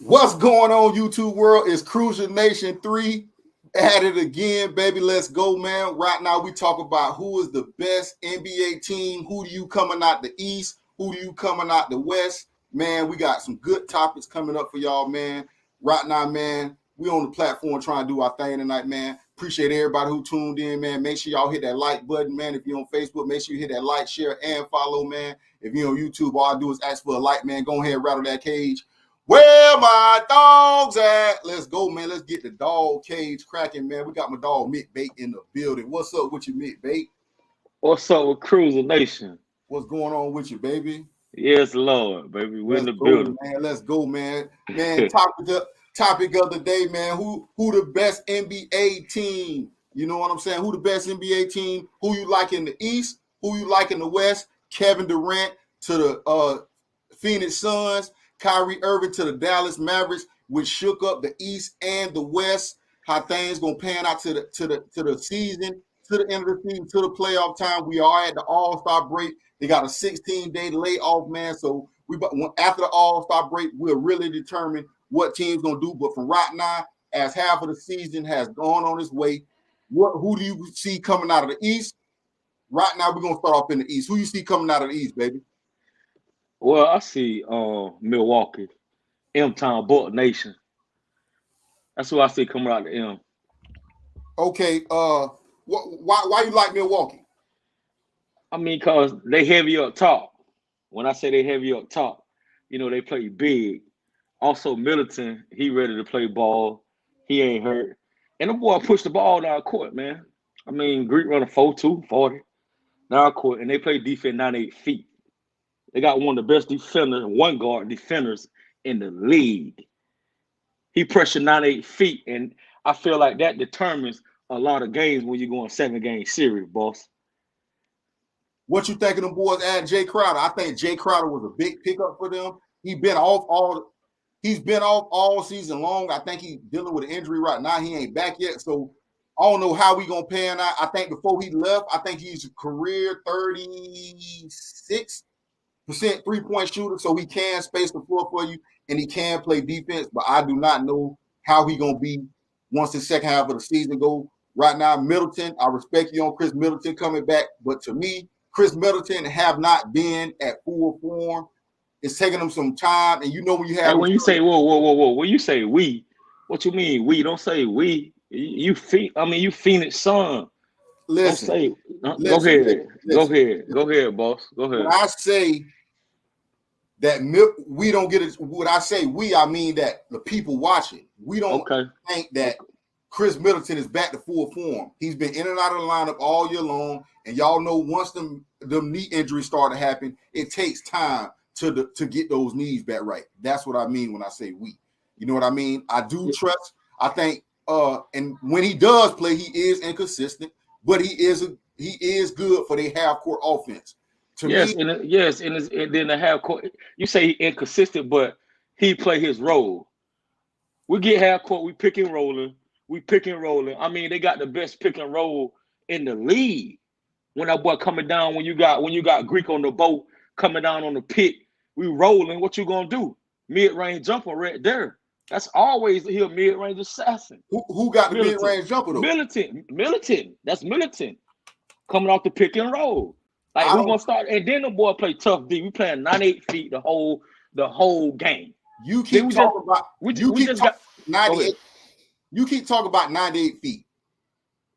What's going on, YouTube world? It's Cruiser Nation 3 at it again, baby. Let's go, man. Right now, we talk about who is the best NBA team. Who do you coming out the East? Who do you coming out the West? Man, we got some good topics coming up for y'all, man. Right now, man, we on the platform trying to do our thing tonight, man. Appreciate everybody who tuned in, man. Make sure y'all hit that like button, man. If you're on Facebook, make sure you hit that like, share, and follow, man. If you're on YouTube, all I do is ask for a like, man. Go ahead and rattle that cage. Where my dogs at? Let's go, man. Let's get the dog cage cracking, man. We got my dog Mick Bait in the building. What's up with you, Mick Bait? What's up with Cruiser Nation? What's going on with you, baby? Yes, Lord, baby. We're in the Let's go, building. man. Let's go, man. Man, topic of the day, man. Who the best NBA team? You know what I'm saying? Who the best NBA team? Who you like in the East? Who you like in the West? Kevin Durant to the Phoenix Suns. Kyrie Irving to the Dallas Mavericks, which shook up the East and the West. How things gonna pan out to the season, to the end of the season, to the playoff time. We are at the All-Star break. They got a 16-day layoff, man. So after the All-Star break, we'll really determine what team's gonna do. But from right now, as half of the season has gone on its way, who do you see coming out of the East? Right now, we're gonna start off in the East. Who you see coming out of the East, baby? Well, I see Milwaukee, M-Town, Buck Nation. That's who I see coming out of M. Okay, why you like Milwaukee? I mean, because they heavy up top. When I say they heavy up top, they play big. Also, Middleton, he ready to play ball. He ain't hurt. And the boy pushed the ball down court, man. I mean, Greek running 4'2", 40 down court, and they play defense 98 feet. They got one of the best defenders, one guard defenders in the league. He pressured 98 feet, and I feel like that determines a lot of games when you go in 7-game series, boss. What you think of them boys adding Jay Crowder? I think Jay Crowder was a big pickup for them. He's been off all season long. I think he's dealing with an injury right now. He ain't back yet, so I don't know how we gonna pan out. I think before he left, I think he's a career 36% three-point shooter, so he can space the floor for you, and he can play defense, but I do not know how he going to be once the second half of the season go. Right now, Middleton, I respect you on Chris Middleton coming back, but to me, Chris Middleton have not been at full form. It's taking him some time, and when you have... Hey, when you say, whoa, when you say we, what you mean we? Don't say we. You Phoenix Sun. Listen, go ahead, boss. Go ahead. When I say that we don't get it, when I say we, I mean that the people watching, we don't think that Chris Middleton is back to full form. He's been in and out of the lineup all year long, and y'all know once the knee injuries start to happen, it takes time to get those knees back right. That's what I mean when I say we. You know what I mean? I do trust. I think, and when he does play, he is inconsistent, but he is good for the half-court offense. And then the half court. You say he inconsistent, but he play his role. We get half court, we pick and rolling. I mean, they got the best pick and roll in the league. When that boy coming down, when you got Greek on the boat coming down on the pick, we rolling. What you gonna do? Mid-range jumper right there. That's always a mid-range assassin. Who got the mid-range jumper though? Middleton. That's Middleton coming off the pick and roll. Like we're gonna start, and then the boy play tough D. We playing 98 feet the whole game. You keep talking about 98. You keep talking about 98 feet.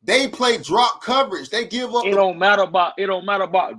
They play drop coverage. They give up. It don't matter about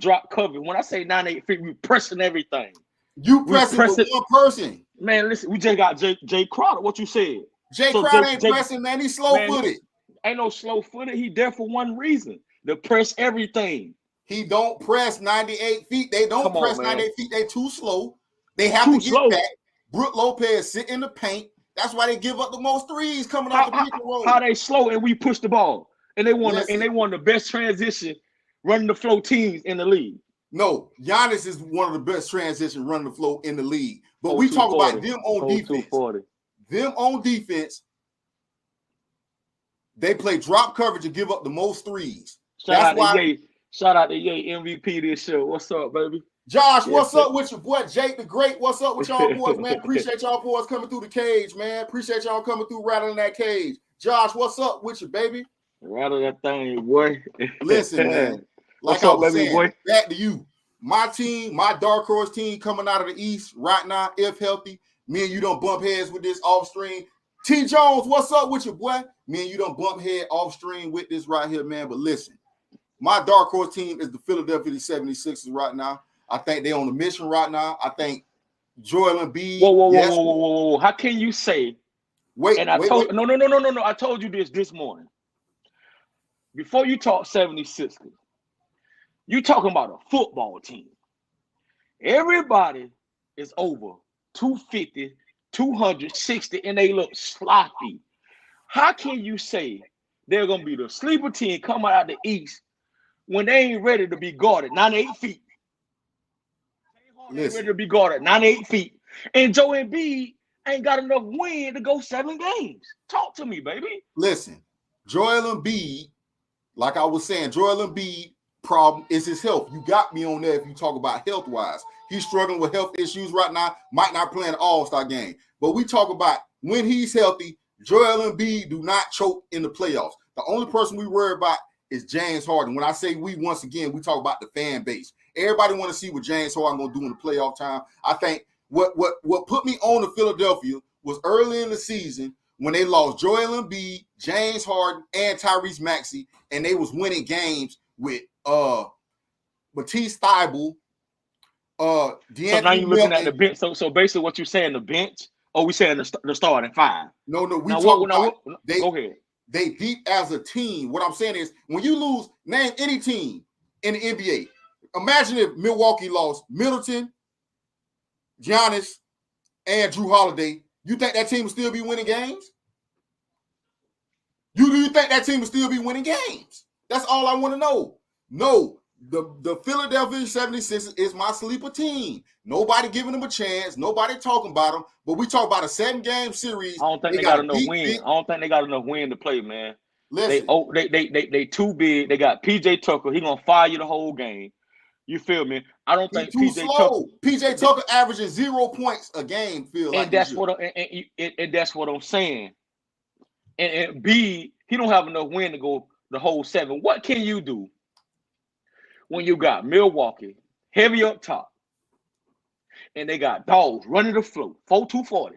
drop coverage. When I say 98 feet, we pressing everything. You pressing with one person. Man, listen, we just got Jay Crowder. What you said? Jay Crowder ain't pressing, man. He's slow-footed. Ain't no slow-footed. He there for one reason: to press everything. He don't press 98 feet. They don't press 98 feet. They too slow. They have to get back. Brook Lopez sit in the paint. That's why they give up the most threes coming out the pick and roll. How they slow and we push the ball. And they won the best transition running the flow teams in the league. No, Giannis is one of the best transition running the flow in the league. But we talk about them on defense. Them on defense, they play drop coverage and give up the most threes. Shout out to Ye MVP this show. What's up, baby? Josh, Yes, what's sir. up with your boy Jake the Great? What's up with y'all boys, man? Appreciate y'all boys coming through the cage, man. Appreciate y'all coming through rattling that cage. Josh, what's up with you, baby? Rattle that thing, boy. Listen, man. Like What's I up, was baby saying, boy? back to you. My team, my dark horse team coming out of the East right now, if healthy. Me and you don't bump heads with this off stream. T. Jones, what's up with you, boy? Me and you don't bump head off stream with this right here, man. But listen, my dark horse team is the Philadelphia 76ers right now. I think they're on a mission right now. I think Joel Embiid. Whoa. How can you say? Wait. No. I told you this morning. Before you talk 76ers, you talking about a football team. Everybody is over 250, 260, and they look sloppy. How can you say they're going to be the sleeper team coming out of the East when they ain't ready to be guarded 98 feet? They ain't ready to be guarded 98 feet. And Joe Embiid ain't got enough wind to go 7 games. Talk to me, baby. Listen, Joel Embiid, like I was saying, Joel Embiid problem is his health. You got me on there if you talk about health-wise. He's struggling with health issues right now, might not play an all-star game. But we talk about when he's healthy, Joel Embiid do not choke in the playoffs. The only person we worry about is James Harden. When I say we, once again, we talk about the fan base. Everybody want to see what James Harden going to do in the playoff time. I think what put me on to Philadelphia was early in the season when they lost Joel Embiid, James Harden, and Tyrese Maxey, and they was winning games with Matisse Thybulle, DeAnthony So now you're looking at Melton. the bench. So basically what you're saying, the bench, or we saying the starting 5? No, we now, talk about go ahead. They deep as a team. What I'm saying is when you lose, name any team in the NBA. Imagine if Milwaukee lost Middleton, Giannis, and Drew Holiday. You think that team would still be winning games? Do you think that team would still be winning games? That's all I want to know. No, the Philadelphia 76ers is my sleeper team. Nobody giving them a chance. Nobody talking about them. But we talk about a 7-game series. I don't think they got enough win. I don't think they got enough win to play, man. Listen, they too big. They got PJ Tucker. He gonna fire you the whole game. You feel me? I don't think PJ Tucker. PJ Tucker averaging 0 points a game. And that's what I'm saying. And B, he don't have enough win to go the whole 7. What can you do when you got Milwaukee heavy up top, and they got dogs running the floor, 4-2-40s,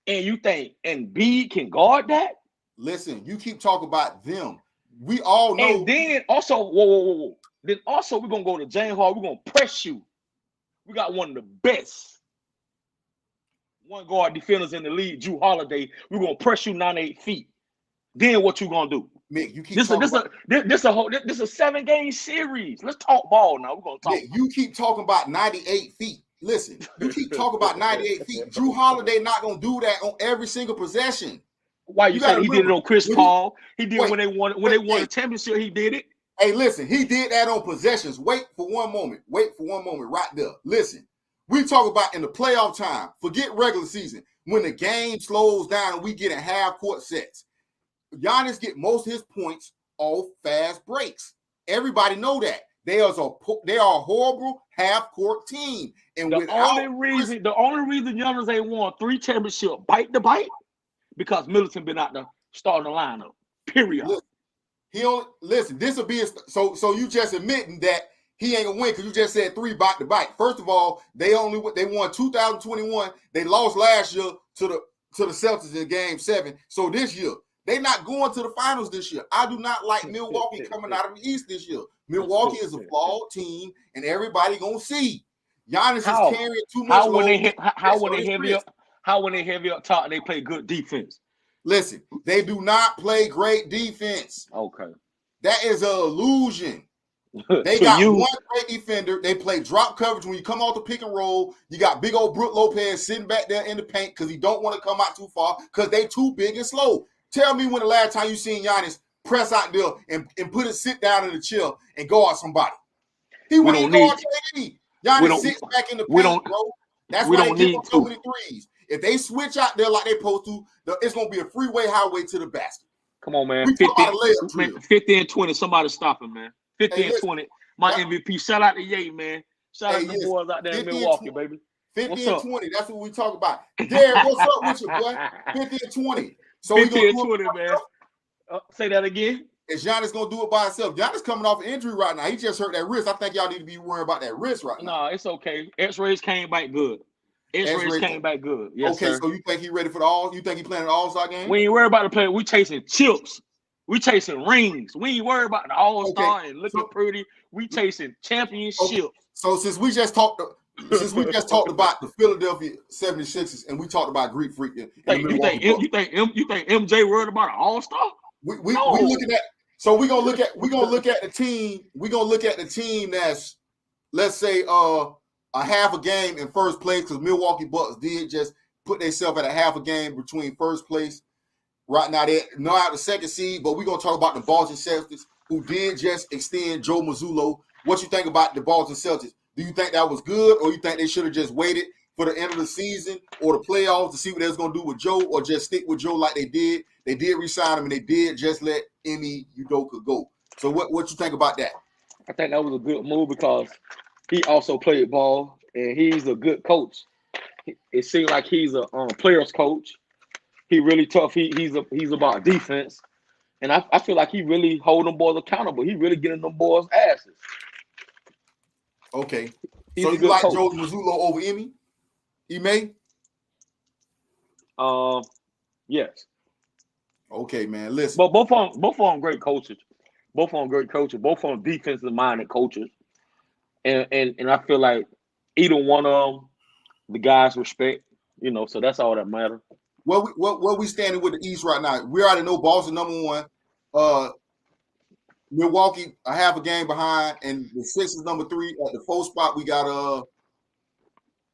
and you think Embiid can guard that? Listen, you keep talking about them. We all know. And then also, whoa. Then also we're gonna go to James Harden. We're gonna press you. We got one of the best one guard defenders in the league, Drew Holiday. We're gonna press you 98 feet. Then what you gonna do? Mick, you keep this a 7-game series. Let's talk ball now. We're gonna talk. Mick, you keep talking about 98 feet. Listen, you keep talking about 98 feet. Drew Holiday not gonna do that on every single possession. Why you saying he did it on Chris Paul? He did when they won the championship. He did it. Hey, listen, he did that on possessions. Wait for one moment right there. Listen, we talk about in the playoff time, forget regular season, when the game slows down and we get in half-court sets. Giannis get most of his points off fast breaks. Everybody know that. They are a horrible half-court team. And the only reason Giannis ain't won 3 championships bite to bite because Middleton been out the starting lineup. Period. Listen, this will be so you just admitting that he ain't gonna win because you just said 3 bite to bite. First of all, they won 2021. They lost last year to the Celtics in game 7. So this year, they're not going to the finals this year. I do not like Milwaukee coming out of the East this year. Milwaukee is a flawed team, and everybody gonna see. Giannis is carrying too much load. How when they heavy up top, they play good defense? Listen, they do not play great defense. Okay. That is an illusion. They got one great defender. They play drop coverage. When you come off the pick and roll, you got big old Brook Lopez sitting back there in the paint because he don't want to come out too far because they too big and slow. Tell me when the last time you seen Giannis press out there and put it sit down in the chill and guard somebody. He wouldn't guard KD. Giannis sits back in the paint, bro. That's why they give him so many threes. If they switch out there like they supposed to, it's going to be a freeway highway to the basket. Come on, man. 50 and 20. Somebody stop him, man. 50 and 20. My MVP. Shout out to Ye, man. Shout out Hey, to the yes, boys out there in 50 and Milwaukee, 20, baby. 50 What's and up? 20. That's what we talk about. Derek, what's up with you, boy? 50 and 20. So we 50 gonna and do it 20, by man. himself? Say that again. Is Giannis gonna do it by himself? Giannis coming off an injury right now. He just hurt that wrist. I think y'all need to be worrying about that wrist right now. No, it's okay. X-rays came back good. X-rays X-ray. came back good. Yes, Okay, sir. so you think he ready for the all? You think he playing an all-star game? We ain't worried about the play. We chasing chips. We chasing rings. We ain't worried about the all-star Okay, and looking pretty. We chasing championships. Okay. So since we just talked about the Philadelphia 76ers and we talked about Greek Freak and the Milwaukee Bucks. You think MJ worried about an all-star? We No. looking at, so we're gonna look at the team. We're gonna look at the team that's, let's say, a half a game in first place, because Milwaukee Bucks did just put themselves at a half a game between first place. Right now, they're not out the second seed, but we're gonna talk about the Boston Celtics, who did just extend Joe Mazzulla. What you think about the Boston Celtics? Do you think that was good, or you think they should have just waited for the end of the season or the playoffs to see what they was gonna do with Joe, or just stick with Joe like they did? They did re-sign him, and they did just let Emi Udoka go. So what you think about that? I think that was a good move because he also played ball and he's a good coach. It seems like he's a player's coach. He really tough. He's about defense, and I feel like he really hold them boys accountable. He really getting them boys asses. Okay, He's so a you good like coach. Joe Mazzulla over Emi? Yes. Okay, man. Listen, But both of them great coaches. Both of them great coaches. Both of them defensive minded coaches. And I feel like either one of them, the guys respect. So that's all that matters. where we standing with the East right now? We already know Boston #1. Milwaukee a half a game behind, and the Sixers #3. At the 4 spot, we got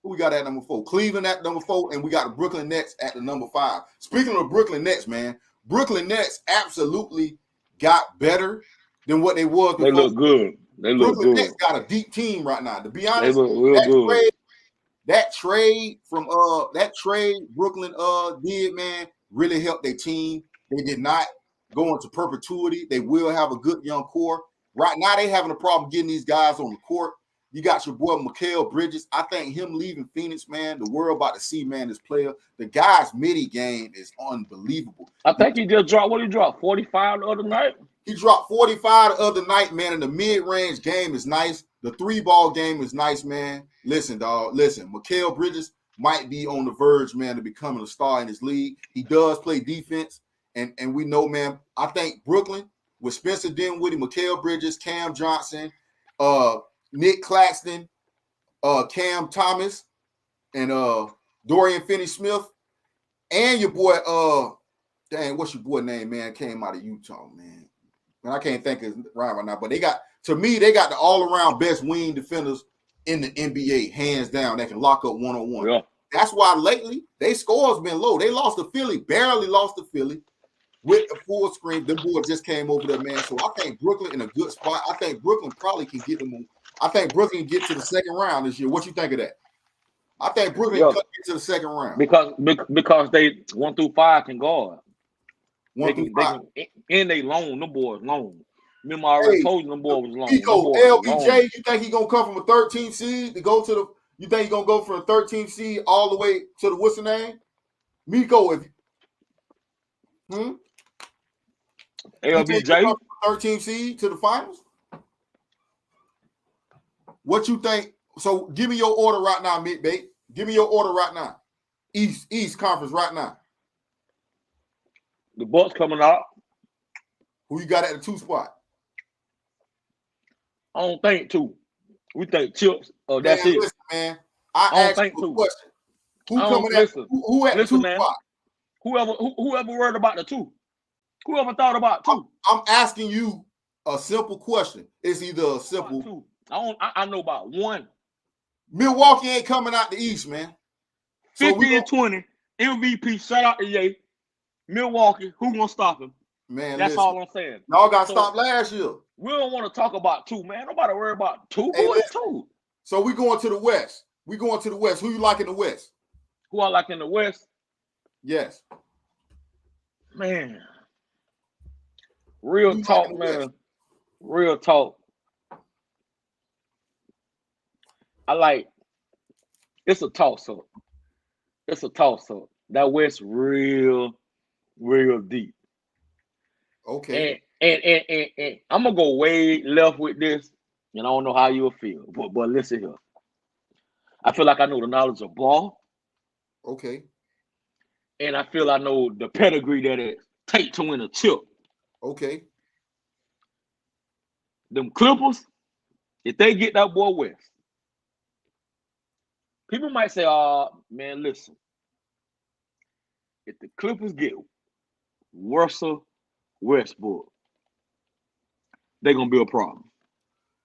who we got at #4? Cleveland at #4, and we got the Brooklyn Nets at the #5. Speaking of Brooklyn Nets, man, Brooklyn Nets absolutely got better than what they was before. They look good. Brooklyn Nets got a deep team right now. To be honest, they look real good. That trade Brooklyn did, man, really helped their team. They did not go into perpetuity. They will have a good young core. Right now, they having a problem getting these guys on the court. You got your boy Mikal Bridges. I think him leaving Phoenix, man, the world about to see, man, this player. The guy's midi game is unbelievable. I think he just dropped, what he dropped, 45 the other night? He dropped 45 the other night, man, and the mid-range game is nice. The 3-ball game is nice, man. Listen, dog, listen. Mikal Bridges might be on the verge, man, to becoming a star in this league. He does play defense, and we know, man, I think Brooklyn, with Spencer Dinwiddie, Mikal Bridges, Cam Johnson, Nick Claxton, Cam Thomas, and Dorian Finney-Smith, and your boy, what's your boy name, man, came out of Utah, man. And I can't think of his right now, but they got the all-around best wing defenders in the NBA, hands down, that can lock up one-on-one. Yeah. That's why lately, their scores been low. They lost to Philly, barely lost to Philly with a full screen. Them boys just came over there, man. So I think Brooklyn in a good spot. I think Brooklyn probably can get them. I think Brooklyn can get to the second round this year. What you think of that? I think Brooklyn can get to the second round. Because they 1 through 5 can guard. 1 through 5. And they long. Them boys long. Remember, I already told you them boys was long. Nico, LBJ, you think he gonna come from a 13th seed to go to the? You think he gonna go from a 13th seed all the way to the what's the name? Miko, if LBJ 13th seed to the finals. What you think? So give me your order right now, Mick. Give me your order right now. East Conference right now. The Bucks coming out. Who you got at the 2 spot? I don't think 2. We think chips. Oh, that's it. Listen, man. I asked you a question. Who coming at? Who at the 2 spot? Whoever worried about the 2? Whoever thought about 2? I'm asking you a simple question. It's either a simple 2. I know about 1. Milwaukee ain't coming out the East, man. 50 and 20 MVP. Shout out to Ye. Milwaukee. Who gonna stop him? Man, that's all I'm saying. Y'all got stopped last year. We don't want to talk about 2, man. Nobody worry about 2. Who is 2? So we going to the West. Who you like in the West? Who I like in the West? Yes. Man. Real talk, man. Real talk. I like it's a toss up. It's a toss up. That West real deep. Okay. And I'm gonna go way left with this, and I don't know how you'll feel, but listen here. I feel like I know the knowledge of ball, Okay. and I feel I know the pedigree that it take to win a chip. Okay. Them Clippers, if they get that boy West, people might say, "Oh man, listen, if the Clippers get Russell Westbrook, they're gonna be a problem.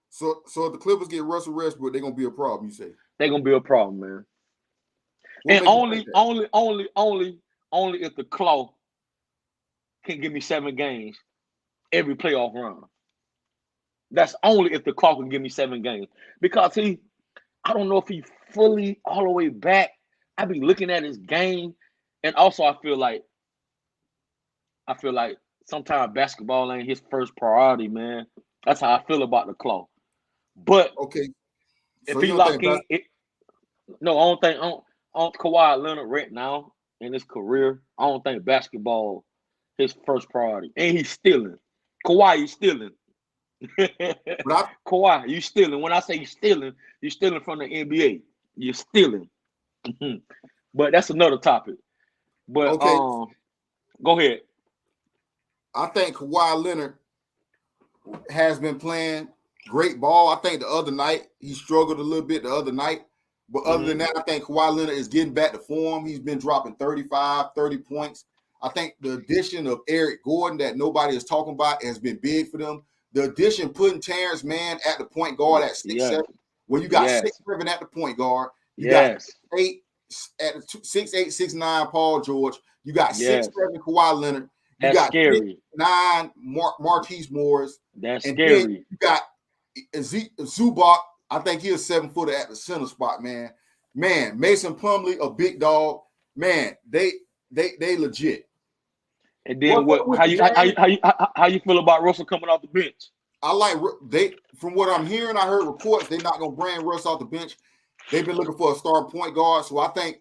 So if the Clippers get Russell Westbrook, they're gonna be a problem, you say? They're gonna be a problem, man. What And make you think that? only if the Claw can give me 7 games every playoff run. That's only if the Claw can give me 7 games. Because I don't know if he fully all the way back. I be looking at his game, and also I feel like sometimes basketball ain't his first priority, man. That's how I feel about the Claw. But Okay. if So you he don't lock think in, no, I don't think on Kawhi Leonard right now in his career, I don't think basketball his first priority. And he's stealing. Kawhi, you stealing. Kawhi, you stealing. When I say you're stealing from the NBA. You're stealing. But that's another topic. But okay, go ahead. I think Kawhi Leonard has been playing great ball. I think the other night he struggled a little bit the other night. But other than that, I think Kawhi Leonard is getting back to form. He's been dropping 35, 30 points. I think the addition of Eric Gordon that nobody is talking about has been big for them. The addition putting Terrence Mann at the point guard at 6'7", where you got 6'7" at the point guard. You got 8 at 6'8", 6'9" Paul George. You got 6'7" Kawhi Leonard. You That's got scary. 6'9" Marquise Morris. That's and scary. Then you got Zubac. I think he's a 7-footer at the center spot, man. Man, Mason Plumlee, a big dog. Man, they legit. And then how you feel about Russell coming off the bench? I like from what I'm hearing, I heard reports they're not gonna bring Russ off the bench. They've been looking for a star point guard, so I think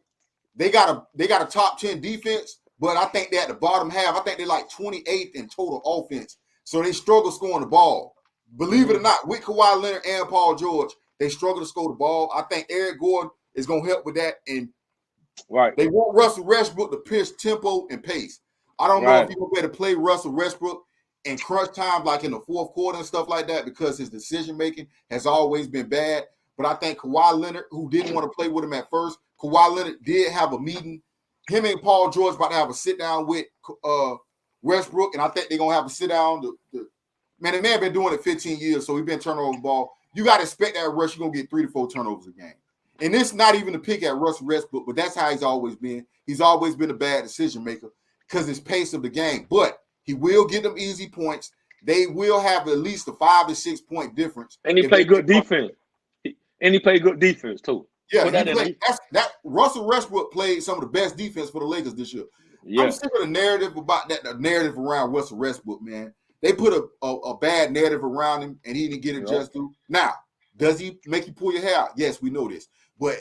they got a top 10 defense, but I think they're at the bottom half. I think they're like 28th in total offense, so they struggle scoring the ball. Believe it or not, with Kawhi Leonard and Paul George, they struggle to score the ball. I think Eric Gordon is gonna help with that, and they want Russell Westbrook to push tempo and pace. I don't know if he's gonna be able to play Russell Westbrook in crunch time, like in the fourth quarter and stuff like that, because his decision making has always been bad. But I think Kawhi Leonard, who didn't want to play with him at first, Kawhi Leonard did have a meeting. Him and Paul George about to have a sit down with Westbrook, and I think they're gonna have a sit down. Man, the man been doing it 15 years, so he's been turning over the ball. You got to expect that Russ, you're gonna get 3 to 4 turnovers a game. And it's not even a pick at Russell Westbrook, but that's how he's always been. He's always been a bad decision maker because his pace of the game. But he will get them easy points. They will have at least a 5 to 6 point difference. And he played good defense. And he played good defense too. Yeah, Russell Westbrook played some of the best defense for the Lakers this year. Yeah. I'm sick of the narrative about that. The narrative around Russell Westbrook, man. They put a bad narrative around him, and he didn't get it just due. Now, does he make you pull your hair out? Yes, we know this. But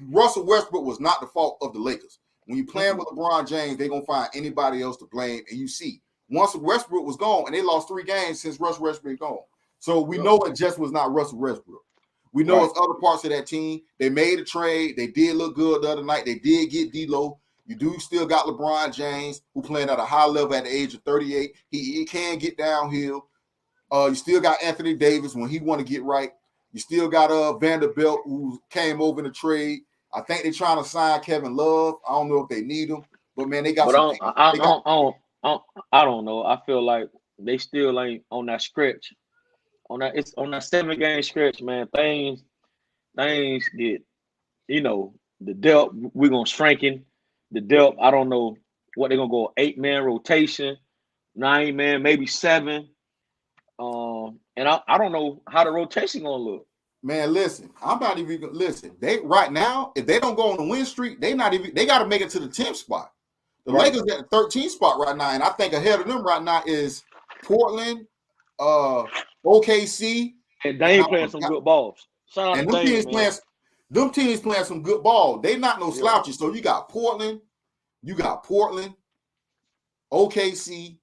Russell Westbrook was not the fault of the Lakers. When you're playing with LeBron James, they're going to find anybody else to blame. And you see, once Westbrook was gone, and they lost 3 games since Russell Westbrook gone. So we know it just was not Russell Westbrook. We know it's other parts of that team. They made a trade. They did look good the other night. They did get D'Lo. You do still got LeBron James, who playing at a high level at the age of 38. He can get downhill. You still got Anthony Davis when he want to get right. You still got Vanderbilt, who came over in the trade. I think they're trying to sign Kevin Love. I don't know if they need him, but man, they got some. I don't know. I feel like they still ain't on that stretch. On that 7-game stretch, man. Things get, the depth. We're gonna strengthen the depth. I don't know what they're gonna go 8-man rotation, 9-man, maybe 7. And I don't know how the rotation gonna look. Man, listen, I'm not even gonna listen. They right now, if they don't go on the win streak, they got to make it to the 10th spot. The Lakers at the 13th spot right now, and I think ahead of them right now is Portland, OKC, and they ain't playing some good balls. And them teams playing. them teams playing some good ball. They not no slouches. So you got Portland, OKC.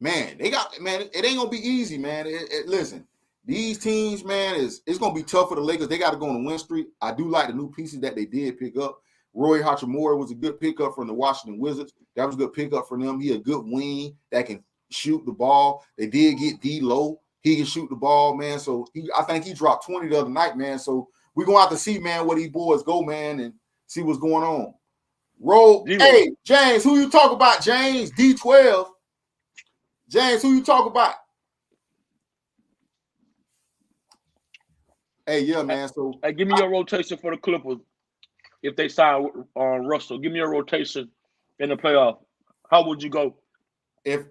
Man, it ain't gonna be easy, man. Listen, these teams, man, it's gonna be tough for the Lakers. They got to go on a win streak. I do like the new pieces that they did pick up. Roy Hachimura was a good pickup from the Washington Wizards. That was a good pickup for them. He a good wing that can shoot the ball. They did get D-Lo. He can shoot the ball, man. So I think he dropped 20 the other night, man. So we're gonna have to see, man, where these boys go, man, and see what's going on. Hey, James, who you talk about, James? D12. James, who you talk about? Hey, yeah, man. So hey, give me your rotation for the Clippers if they sign Russell. Give me your rotation in the playoff. How would you go? If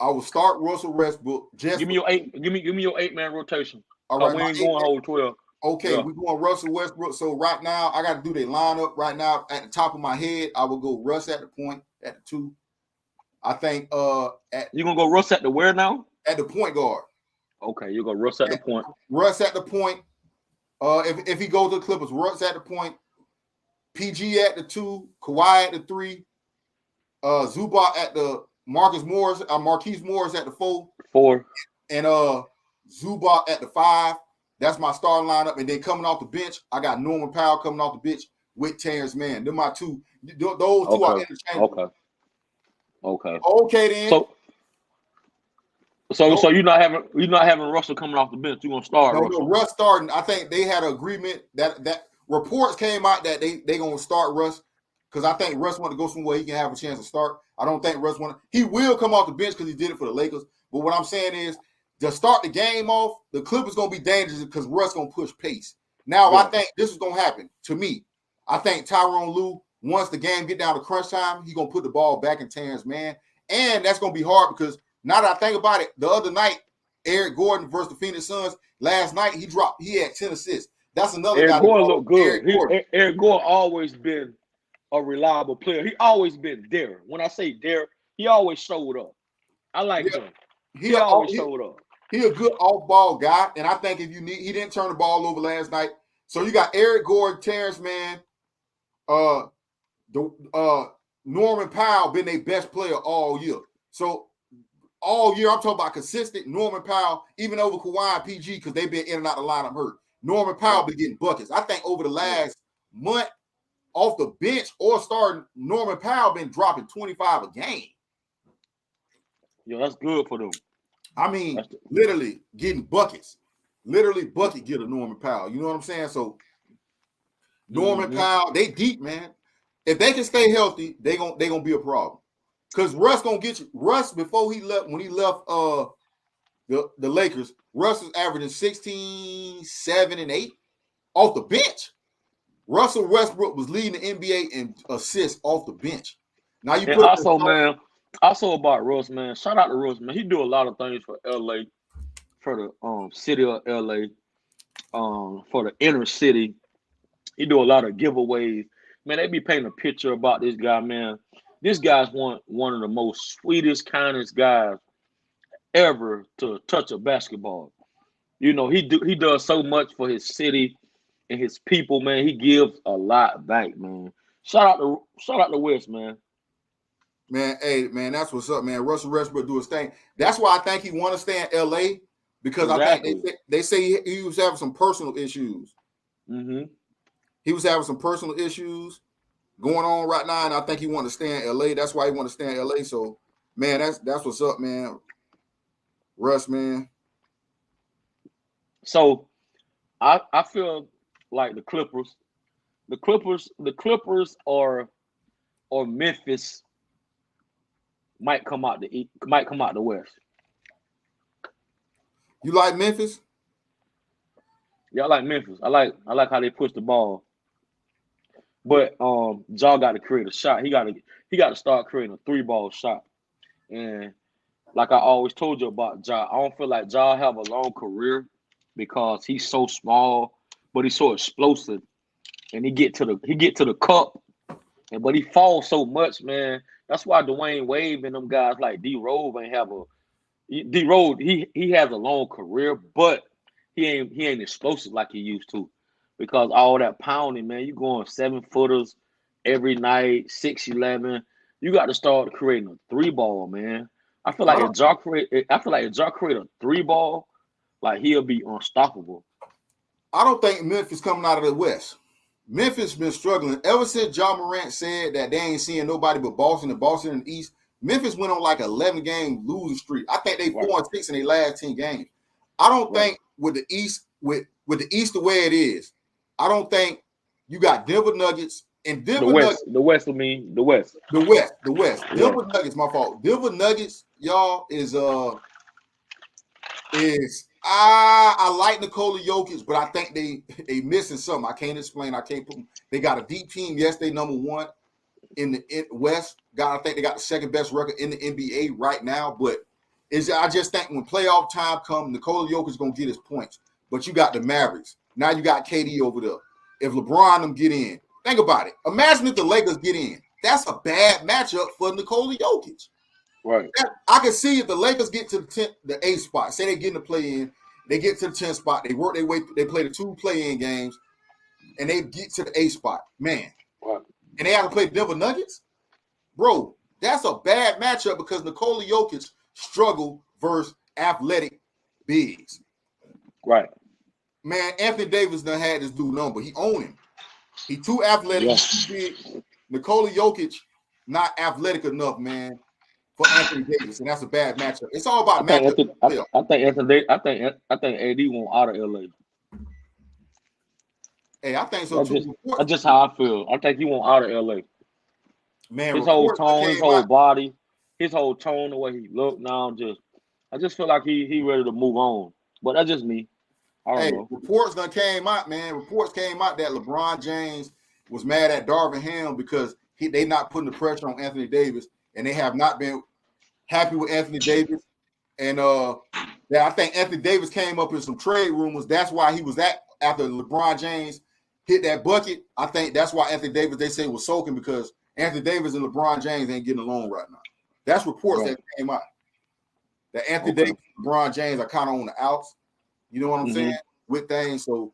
I would start Russell Westbrook, just give me your 8-man rotation. All right, we ain't going whole 12. Okay, we're going Russell Westbrook. So right now, I got to do their lineup. Right now, at the top of my head, I will go Russ at the point, at the 2. I think you're gonna go Russ at the where now? At the point guard. Okay, you go Russ at the point. Russ at the point. If he goes to the Clippers, Russ at the point, PG at the 2, Kawhi at the 3, Zubac at the Marquise Morris at the 4, and Zubac at the 5. That's my starting lineup. And then coming off the bench, I got Norman Powell coming off the bench with Terrence Mann. They're my 2. Those 2 are interchangeable. Okay then. So you're not having Russell coming off the bench. You're gonna start Russell. No, Russ starting. I think they had an agreement that reports came out that they gonna start Russ because I think Russ want to go somewhere he can have a chance to start. I don't think Russ he will come off the bench because he did it for the Lakers. But what I'm saying is to start the game off, the Clippers gonna be dangerous because Russ gonna push pace. Now I think this is gonna happen to me. I think Tyronn Lue, once the game get down to crunch time, he gonna put the ball back in Terrence Mann, and that's gonna be hard because now that I think about it, the other night, Eric Gordon versus the Phoenix Suns, last night he had 10 assists. That's another Eric guy. Gordon looked good. Eric Gordon always been a reliable player. He always been there. When I say there, he always showed up. I like him. He always showed up. He a good off-ball guy, and I think he didn't turn the ball over last night. So you got Eric Gordon, Terrence Mann, Norman Powell been their best player all year. So all year, I'm talking about consistent Norman Powell, even over Kawhi and PG, because they've been in and out of the lineup hurt. Norman Powell been getting buckets. I think over the last month, off the bench or starting, Norman Powell been dropping 25 a game. Yeah, that's good for them. I mean, literally getting buckets. Literally bucket getter Norman Powell. You know what I'm saying? So Norman Powell, they deep, man. If they can stay healthy, they gonna be a problem. Because Russ gonna get you. Russ, before he left, when he left the Lakers, Russ was averaging 16, 7, and 8 off the bench. Russell Westbrook was leading the NBA in assists off the bench. Now you put also about Russ, man. Shout out to Russ, man. He do a lot of things for LA, for the city of LA, for the inner city. He do a lot of giveaways. Man, they be painting a picture about this guy, man. This guy's one of the most sweetest, kindest guys ever to touch a basketball. You know, he does so much for his city and his people, man. He gives a lot back, man. Shout out to West, man. Man, hey, man, that's what's up, man. Russell Westbrook do his thing. That's why I think he want to stay in LA because I think they say he was having some personal issues. He was having some personal issues going on right now, and I think he want to stay in LA. That's why he want to stay in LA. So, man, that's what's up, man. Russ, man. So, I feel like the Clippers or Memphis might come out the West. You like Memphis? Yeah, I like Memphis. I like how they push the ball. But Ja got to create a shot. He got to start creating a 3-ball shot. And like I always told you about Ja, I don't feel like Ja have a long career because he's so small, but he's so explosive. And he get to the cup, but he falls so much, man. That's why Dwayne Wade and them guys like D-Rose ain't have D-Rose, he has a long career, but he ain't explosive like he used to. because all that pounding, man. You going 7-footers every night, 6'11". You got to start creating a three ball, man. I feel I like don't. if Ja create, I feel like if Ja create a three ball, like he'll be unstoppable. I don't think Memphis coming out of the West. Memphis been struggling ever since John Morant said that they ain't seeing nobody but Boston and Boston in the East. Memphis went on like 11-game losing streak. I think they Right, 4-6 in their last 10 games. I don't right. think with the East with the East the way it is, I don't think you got Denver Nuggets and Denver Nuggets. The West. I mean, the West. The West. Yeah, Denver Nuggets, my fault. Denver Nuggets, y'all, is I like Nikola Jokic, but I think they missing something. I can't explain. I can't put. They got a deep team. Yes, they number one in the West. I think they got the second best record in the NBA right now. But I just think when playoff time comes, Nikola Jokic is gonna get his points. But you got the Mavericks. Now you got KD over there. If LeBron them get in, think about it. Imagine if the Lakers get in. That's a bad matchup for Nikola Jokic. right. I can see if the Lakers get to the 8th spot, say they get in the play-in, they get to the 10th spot, they work their way, they play the 2 play-in games, and they get to the 8th spot, man. Right. And they have to play Denver Nuggets, bro. That's a bad matchup because Nikola Jokic struggle versus athletic bigs. Right. Man, Anthony Davis done had this dude number. He owned him. He too athletic. Yeah. He's too big. Nikola Jokic not athletic enough, man, for Anthony Davis, and that's a bad matchup. It's all I about think matchup. Anthony, I think Anthony, I think AD won't out of LA. Hey, I think so That's too. just how I feel. I think he won't out of LA. Man, His whole reports that tone, his came whole out. body, his whole tone, the way he looked now, I just feel like he ready to move on. But that's just me. I don't Hey, know. reports that came out, man. Reports came out that LeBron James was mad at Darvin Ham because they not putting the pressure on Anthony Davis, and they have not been happy with Anthony Davis. And I think Anthony Davis came up in some trade rumors. That's why he was after LeBron James hit that bucket. I think that's why Anthony Davis, they say, was soaking because Anthony Davis and LeBron James ain't getting along right now. That's reports that came out. That Anthony Davis and LeBron James are kind of on the outs. You know what I'm saying? With things. So,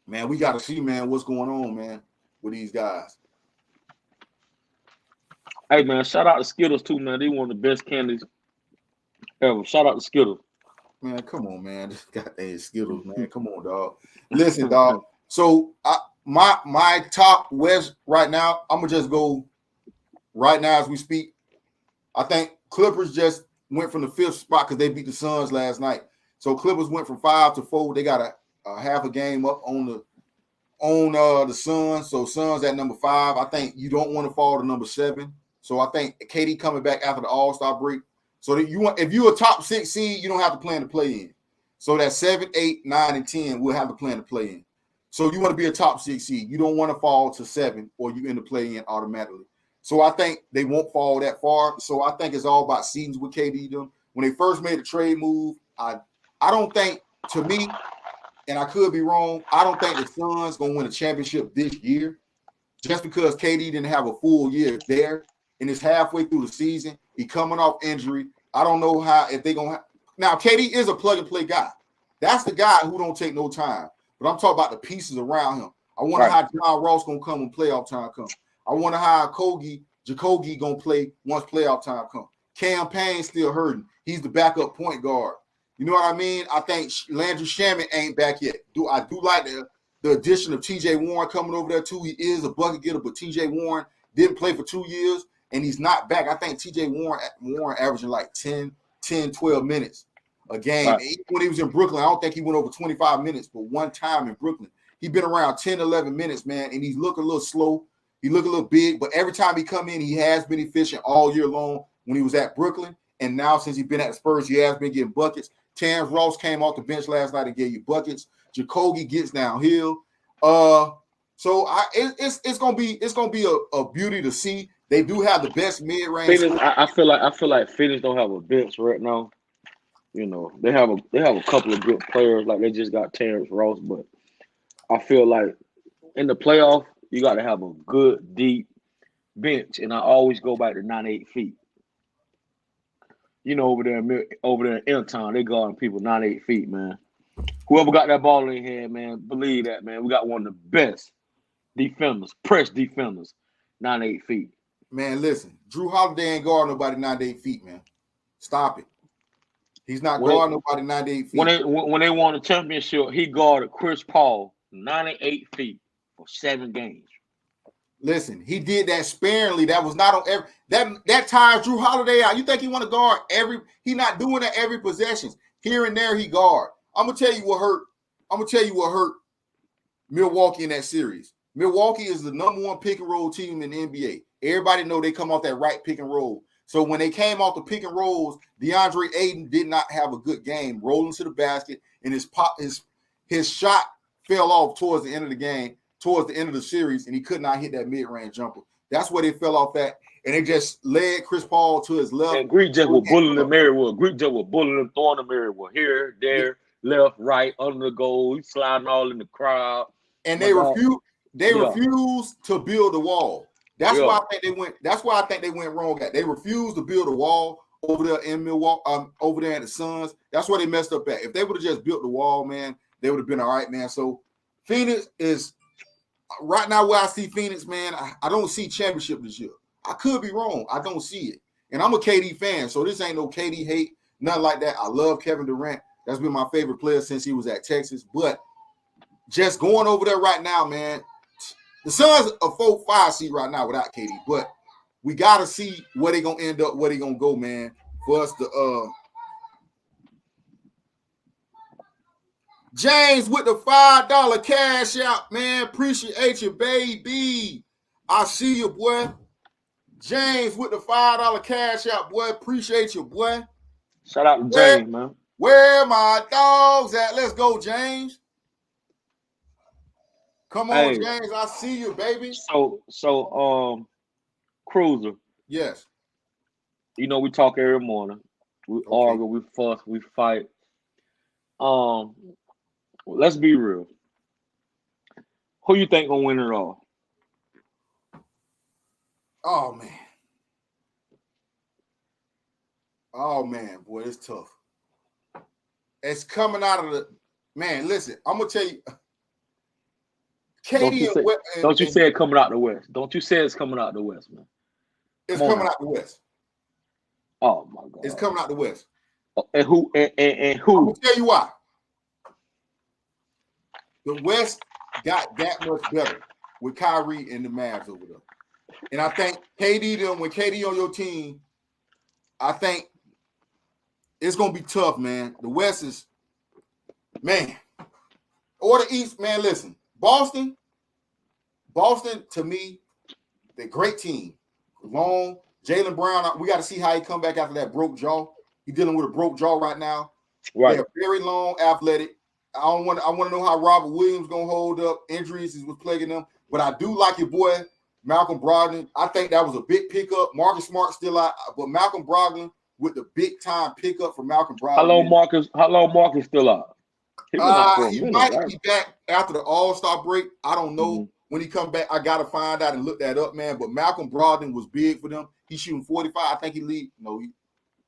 man, we got to see, man, what's going on, man, with these guys. Hey, man, shout out to Skittles, too, man. They one of the best candies ever. Shout out to Skittles. Man, come on, man. This goddamn Skittles, man. Come on, dog. Listen, dog. So, my top West right now, I'm going to just go right now as we speak. I think Clippers just went from the 5th spot because they beat the Suns last night. So Clippers went from 5 to 4. They got a half a game up on the Suns. So Suns at number 5. I think you don't want to fall to number 7. So I think KD coming back after the All-Star break. So that if you're a top 6 seed, you don't have to plan to play in. So that 7, 8, 9, and 10 will have to plan to play in. So you want to be a top 6 seed. You don't want to fall to 7 or you end up playing in automatically. So I think they won't fall that far. So I think it's all about seasons with KD. Them when they first made the trade move, I don't think, to me, and I could be wrong, I don't think the Suns going to win a championship this year just because KD didn't have a full year there and it's halfway through the season. He coming off injury. I don't know if they're going to – now, KD is a plug-and-play guy. That's the guy who don't take no time. But I'm talking about the pieces around him. I wonder how John Ross going to come when playoff time comes. I wonder how Jacoby going to play once playoff time comes. Cam Payne's still hurting. He's the backup point guard. You know what I mean? I think Landry Shamet ain't back yet. I do like the addition of T.J. Warren coming over there too. He is a bucket getter, but T.J. Warren didn't play for 2 years, and he's not back. I think T.J. Warren averaging like 10, 12 minutes a game. Right. Even when he was in Brooklyn, I don't think he went over 25 minutes, but one time in Brooklyn. He's been around 10, 11 minutes, man, and he's looking a little slow. He look a little big, but every time he come in, he has been efficient all year long when he was at Brooklyn, and now since he's been at the Spurs, he has been getting buckets. Terrence Ross came off the bench last night and gave you buckets. Jacoby gets downhill. So it's gonna be a beauty to see. They do have the best mid-range. I feel like Phoenix don't have a bench right now. You know, they have a couple of good players, like they just got Terrence Ross, but I feel like in the playoff, you got to have a good deep bench, and I always go back to 98 feet. You know, over there in Intown, they guarding people 98 feet, man. Whoever got that ball in hand, man, believe that, man. We got one of the best defenders, press defenders, 98 feet. Man, listen, Drew Holiday ain't guard nobody 98 feet, man. Stop it. He's not guarding nobody 98 feet. When they won the championship, he guarded Chris Paul 98 feet for 7 games. Listen, he did that sparingly. That was not on every that tires Drew Holiday out. You think he want to guard every? He not doing that every possession. Here and there he guard. I'm gonna tell you what hurt. I'm gonna tell you what hurt Milwaukee in that series. Milwaukee is the #1 pick and roll team in the NBA. Everybody know they come off that right pick and roll. So when they came off the pick and rolls, DeAndre Ayton did not have a good game rolling to the basket, and his shot fell off towards the end of the game, towards the end of the series, and he could not hit that mid-range jumper. That's where they fell off at, and they just led Chris Paul to his left. And Greek just was bullying him everywhere. Greek just was bullying him, throwing him everywhere. Here, there, left, right, under the goal. He's sliding all in the crowd. And they refused. They refused to build a wall. That's why I think they went. That's why I think they went wrong at. They refused to build a wall over there in Milwaukee, over there at the Suns. That's where they messed up at. If they would have just built the wall, man, they would have been all right, man. So Phoenix is right now where I see Phoenix, man. I don't see championship this year. I could be wrong. I don't see it. And I'm a KD fan, so this ain't no KD hate, nothing like that. I love Kevin Durant. That's been my favorite player since he was at Texas. But just going over there right now, man. The Suns are 4-5 seed right now without KD, but we gotta see where they gonna end up, where they gonna go, man. For us to James with the $5 cash out, man. Appreciate you, baby. I see you, boy. James with the $5 cash out, boy. Appreciate you, boy. Shout out to James, man. Where my dogs at? Let's go, James. Come on, James. I see you, baby. So, Cruiser. Yes. You know, we talk every morning. We argue, we fuss, we fight. Let's be real. Who you think gonna win it all? Oh man, boy, it's tough. It's coming out of the man. Listen, I'm gonna tell you. Don't you say it coming out the West. Don't you say it's coming out the West, man. It's coming out the West. Oh my God. It's coming out the West. And who? And who? I'm gonna tell you why. The West got that much better with Kyrie and the Mavs over there. And I think KD, when KD on your team, I think it's gonna be tough, man. The West is, man, or the East, man. Listen. Boston, to me, they're a great team. Long, Jaylen Brown, we got to see how he come back after that broke jaw. He's dealing with a broke jaw right now. Right. They're very long, athletic. I want to know how Robert Williams going to hold up. Injuries is what's plaguing them. But I do like your boy, Malcolm Brogdon. I think that was a big pickup. Marcus Smart still out, but Malcolm Brogdon with the big-time pickup for Malcolm Brogdon. How long Marcus still out? He might be back after the All-Star break. I don't know. Mm-hmm. When he come back, I got to find out and look that up, man. But Malcolm Brogdon was big for them. He's shooting 45. I think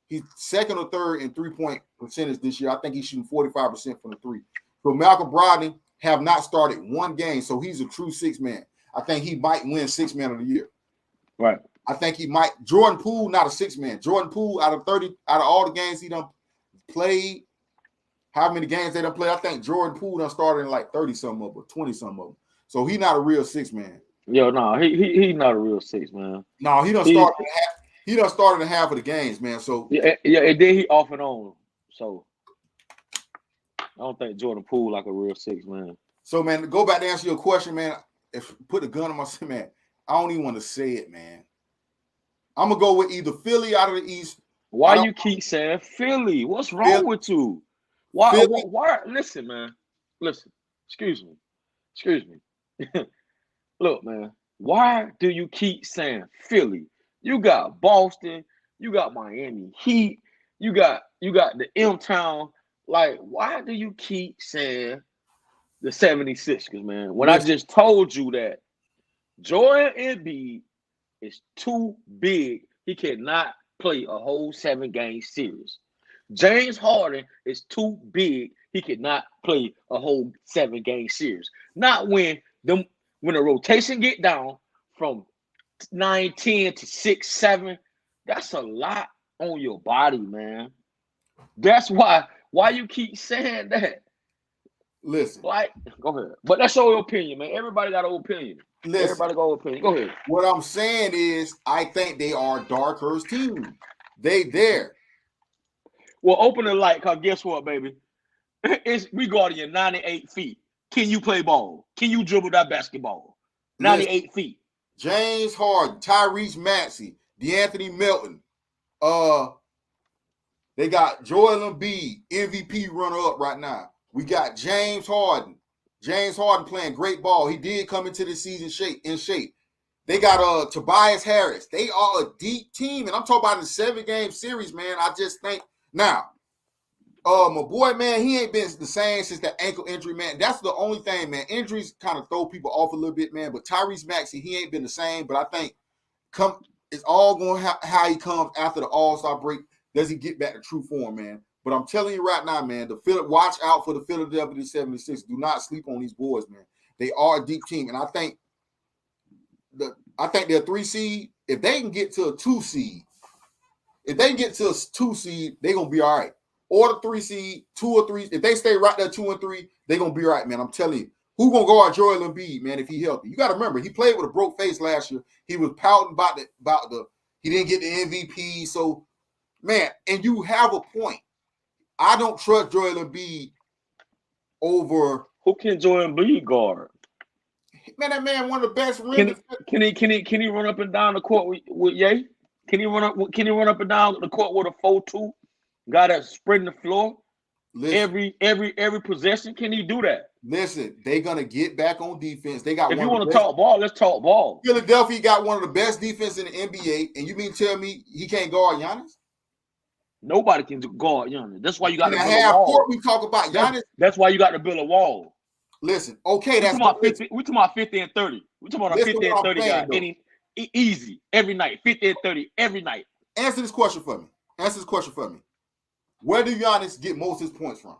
he's second or third in three-point percentage this year. I think he's shooting 45% from the three. So Malcolm Brogdon have not started one game, so he's a true six-man. I think he might win six-man of the year. Right. I think he might. Jordan Poole, not a six-man. Jordan Poole, out of all the games he done played, how many games they done played, I think Jordan Poole done started in like 30-something of them, or 20-something of them. So he not a real six-man. Yo, no, he not a real six-man. No, he done started in half of the games, man. So yeah, and then he off and on. So I don't think Jordan Poole like a real six-man. So, man, to go back to answer your question, man, if put a gun on my man, I don't even want to say it, man. I'm gonna go with either Philly out of the East. Why you keep saying Philly? What's wrong with you? Why? Listen, man. Listen. Excuse me. Look, man. Why do you keep saying Philly? You got Boston. You got Miami Heat. You got the M-Town. Like, why do you keep saying the 76ers, man? When I just told you that Joel Embiid is too big. He cannot play a whole 7-game series. James Harden is too big. He cannot play a whole 7-game series. Not when the rotation get down from 9, 10 to 6, 7. That's a lot on your body, man. That's why you keep saying that. Listen. Like, go ahead. But that's your opinion, man. Everybody got an opinion. Listen. Everybody got an opinion. Go ahead. What I'm saying is, I think they are dark horse team. They there. Well, open the light, cause guess what, baby? We guarding you 98 feet. Can you play ball? Can you dribble that basketball? 98 feet. James Harden, Tyrese Maxey, DeAnthony Melton. They got Joel Embiid, MVP runner-up right now. We got James Harden. James Harden playing great ball. He did come into the season in shape. They got Tobias Harris. They are a deep team, and I'm talking about the 7-game series, man. I just think now, my boy, man, he ain't been the same since that ankle injury, man. That's the only thing, man. Injuries kind of throw people off a little bit, man. But Tyrese Maxey, he ain't been the same. But I think it's all going how he comes after the All-Star break. Does he get back to true form, man? But I'm telling you right now, man, watch out for the Philadelphia 76. Do not sleep on these boys, man. They are a deep team, and I think they're a 3 seed. If they can get to a 2 seed, they're gonna be all right. Or the 3 seed, 2 or 3. If they stay right there 2 and 3, they're gonna be all right, man. I'm telling you. Who gonna guard Joel Embiid, man, if he healthy? You gotta remember, he played with a broke face last year. He was pouting about he didn't get the MVP. So, man, and you have a point. I don't trust Joel Embiid over. Who can Joel Embiid guard? Man, that man one of the best. Can he run up and down the court with Ye? Can he run up and down the court with a 4-2? Guy that's spreading the floor. Listen, every possession. Can he do that? Listen, they're gonna get back on defense. They got. If you want to talk ball, let's talk ball. Philadelphia got one of the best defense in the NBA, and you mean tell me he can't guard Giannis? Nobody can guard Giannis. That's why you got to build a wall. We talk about Giannis. That's why you got to build a wall. Listen, okay, we talking about 50 and 30. We talking about a 50 and 30 guy. Easy every night, 50 and 30 every night. Answer this question for me. Where do Giannis get most of his points from?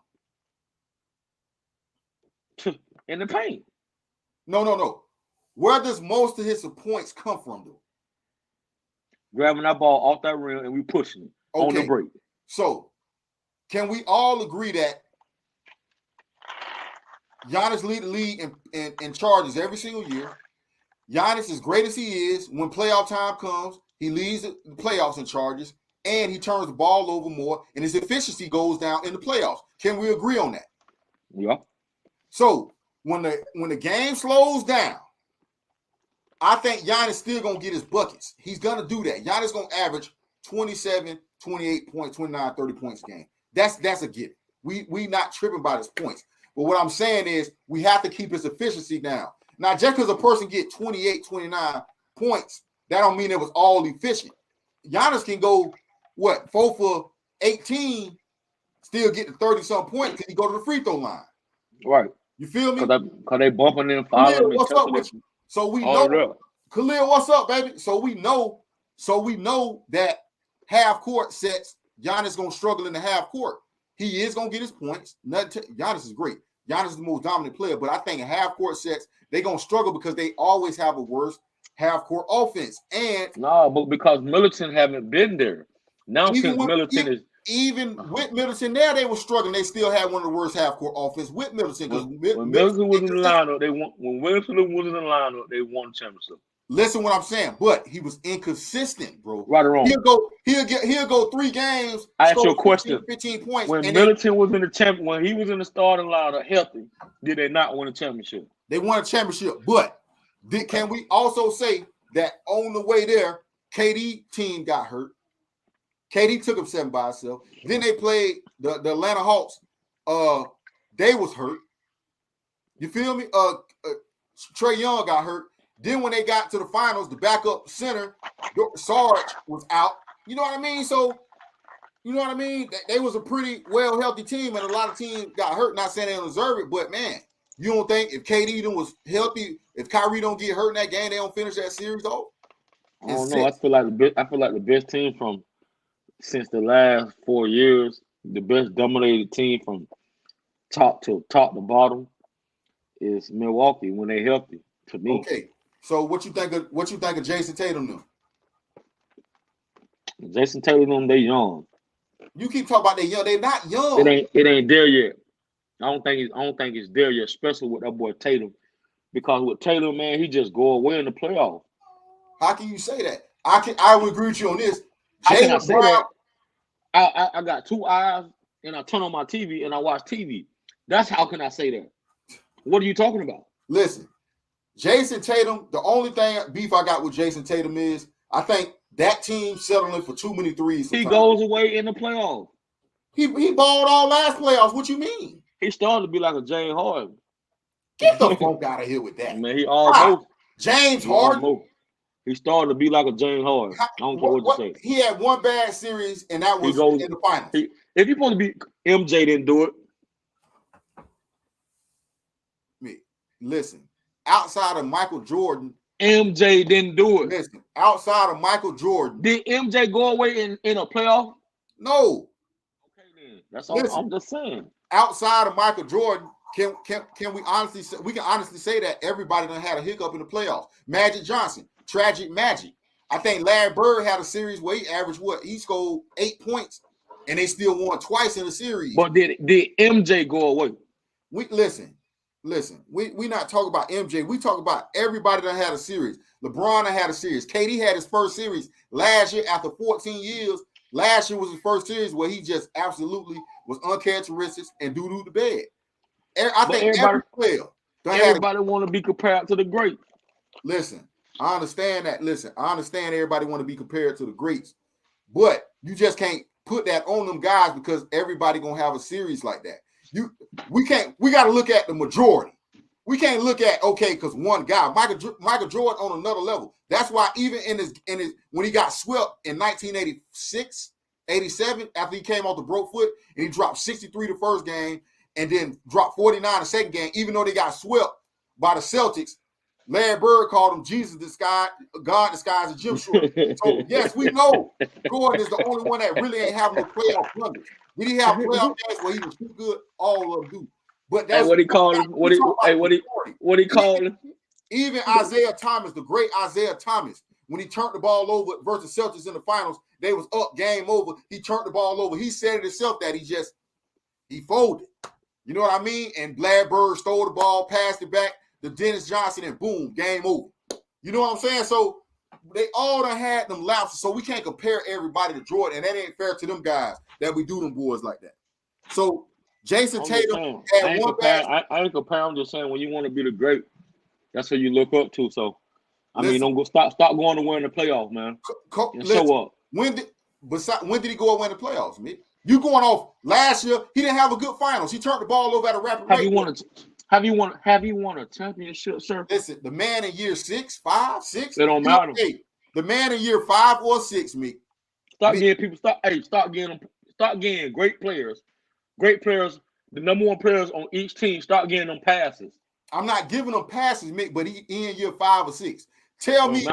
In the paint. No. Where does most of his points come from, though? Grabbing that ball off that rim and we pushing it on the break. So, can we all agree that Giannis lead the league in charges every single year? Giannis, as great as he is, when playoff time comes, he leads the playoffs in charges, and he turns the ball over more, and his efficiency goes down in the playoffs. Can we agree on that? Yeah. So when the game slows down, I think Giannis still gonna get his buckets. He's gonna do that. Giannis gonna average 27, 28 points, 29, 30 points a game. That's a given. We not tripping about his points. But what I'm saying is we have to keep his efficiency down. Now, just because a person get 28, 29 points, that don't mean it was all efficient. Giannis can go, 4 for 18, still get to 30-something points because he go to the free throw line. Right. You feel me? Because they bumping and following. Khalil, what's up with you? So we know. Khalil, what's up, baby? So we know that half court sets, Giannis going to struggle in the half court. He is going to get his points. Giannis is great. Giannis is the most dominant player, but I think in half court sets, they're going to struggle because they always have a worse half court offense. And but because Middleton haven't been there. Now since Middleton is even with Middleton there, they were struggling. They still had one of the worst half court offense with Middleton. When Middleton was in the lineup, they won championship. Listen what I'm saying, but he was inconsistent, bro. Right or wrong. He'll go 3 games. I asked you a question. 15 points. When Middleton was in the champion, when he was in the starting lineup healthy, did they not win a championship? They won a championship, but can we also say that on the way there, KD team got hurt. KD took him 7 by himself. Then they played the Atlanta Hawks. They was hurt. You feel me? Trae Young got hurt. Then when they got to the finals, the backup center, Sarge, was out. You know what I mean? So, you know what I mean? They was a pretty well healthy team, and a lot of teams got hurt. Not saying they don't deserve it, but man, you don't think if KD was healthy, if Kyrie don't get hurt in that game, they don't finish that series though? I don't know. I feel like the best team from since the last 4 years the best dominated team from top to bottom is Milwaukee when they healthy. To me, Okay. So what you think of Jason Tatum now? Jason Tatum, they young. You keep talking about they young. They're not It young. ain't there yet. I don't think it's there yet, especially with that boy Tatum. Because with Tatum, man, he just go away in the playoff. How can you say that? I would agree with you on this. How can I Jaylen say Brown. that? I got two eyes and I turn on my TV and I watch TV. That's how can I say that? What are you talking about? Listen, Jason Tatum, the only thing beef I got with Jason Tatum is I think that team settling for too many threes. He goes away in the playoff. He balled all last playoffs. What you mean? He started to be like a James Harden. Get the fuck out of here with that. Man, he almost. James Harden. He started to be like a James Harden. I don't care what you say. He had one bad series, and that was in the finals. If you're supposed to be MJ, didn't do it. Listen, outside of Michael Jordan, MJ didn't do it. Listen, outside of Michael Jordan, did MJ go away in a playoff? No. Okay, then that's all. I'm just saying. Outside of Michael Jordan, can we honestly say, we can honestly say that everybody done had a hiccup in the playoffs? Magic Johnson, tragic magic. I think Larry Bird had a series where he averaged he scored 8 points, and they still won twice in the series. But did MJ go away? Listen, we not talking about MJ. We talk about everybody that had a series. LeBron had a series. KD had his first series last year after 14 years. Last year was his first series where he just absolutely was uncharacteristic and doo-doo the bed. I think every player. Everybody want to be compared to the greats. Listen, I understand that. Listen, I understand everybody want to be compared to the greats. But you just can't put that on them guys because everybody going to have a series like that. We got to look at the majority. We can't look at because one guy, Michael Jordan on another level. That's why even in his when he got swept in 1986, 87, after he came off the broke foot and he dropped 63 the first game and then dropped 49 the second game, even though they got swept by the Celtics, Larry Bird called him Jesus disguised, God disguised as Jim Short. So yes, we know Jordan is the only one that really ain't having no playoff numbers. Did he have playoff games where he was too good? All of them do. But that's what he called him. What he called him. Even Isaiah Thomas, the great Isaiah Thomas, when he turned the ball over versus Celtics in the finals, they was up, game over. He turned the ball over. He said it himself that he folded. You know what I mean? And Larry Bird stole the ball, passed it back to Dennis Johnson, and boom, game over. You know what I'm saying? So they all done had them lapses. So we can't compare everybody to Jordan, and that ain't fair to them guys that we do them boys like that. So Jason Tatum had one bad. I ain't comparing. I'm just saying when you want to be the great, that's who you look up to. So I mean, don't go stop going to win the playoffs, man. Show up. When did he go and win the playoffs, man? You going off last year? He didn't have a good finals. He turned the ball over at a rapid rate. Have you won a championship, sir? Listen, the man in year 6, 5, 6. It don't matter. The man in year 5 or 6, me. Start getting great players. Great players, the number one players on each team, start getting them passes. I'm not giving them passes, Mick, but he in year 5 or 6. Tell me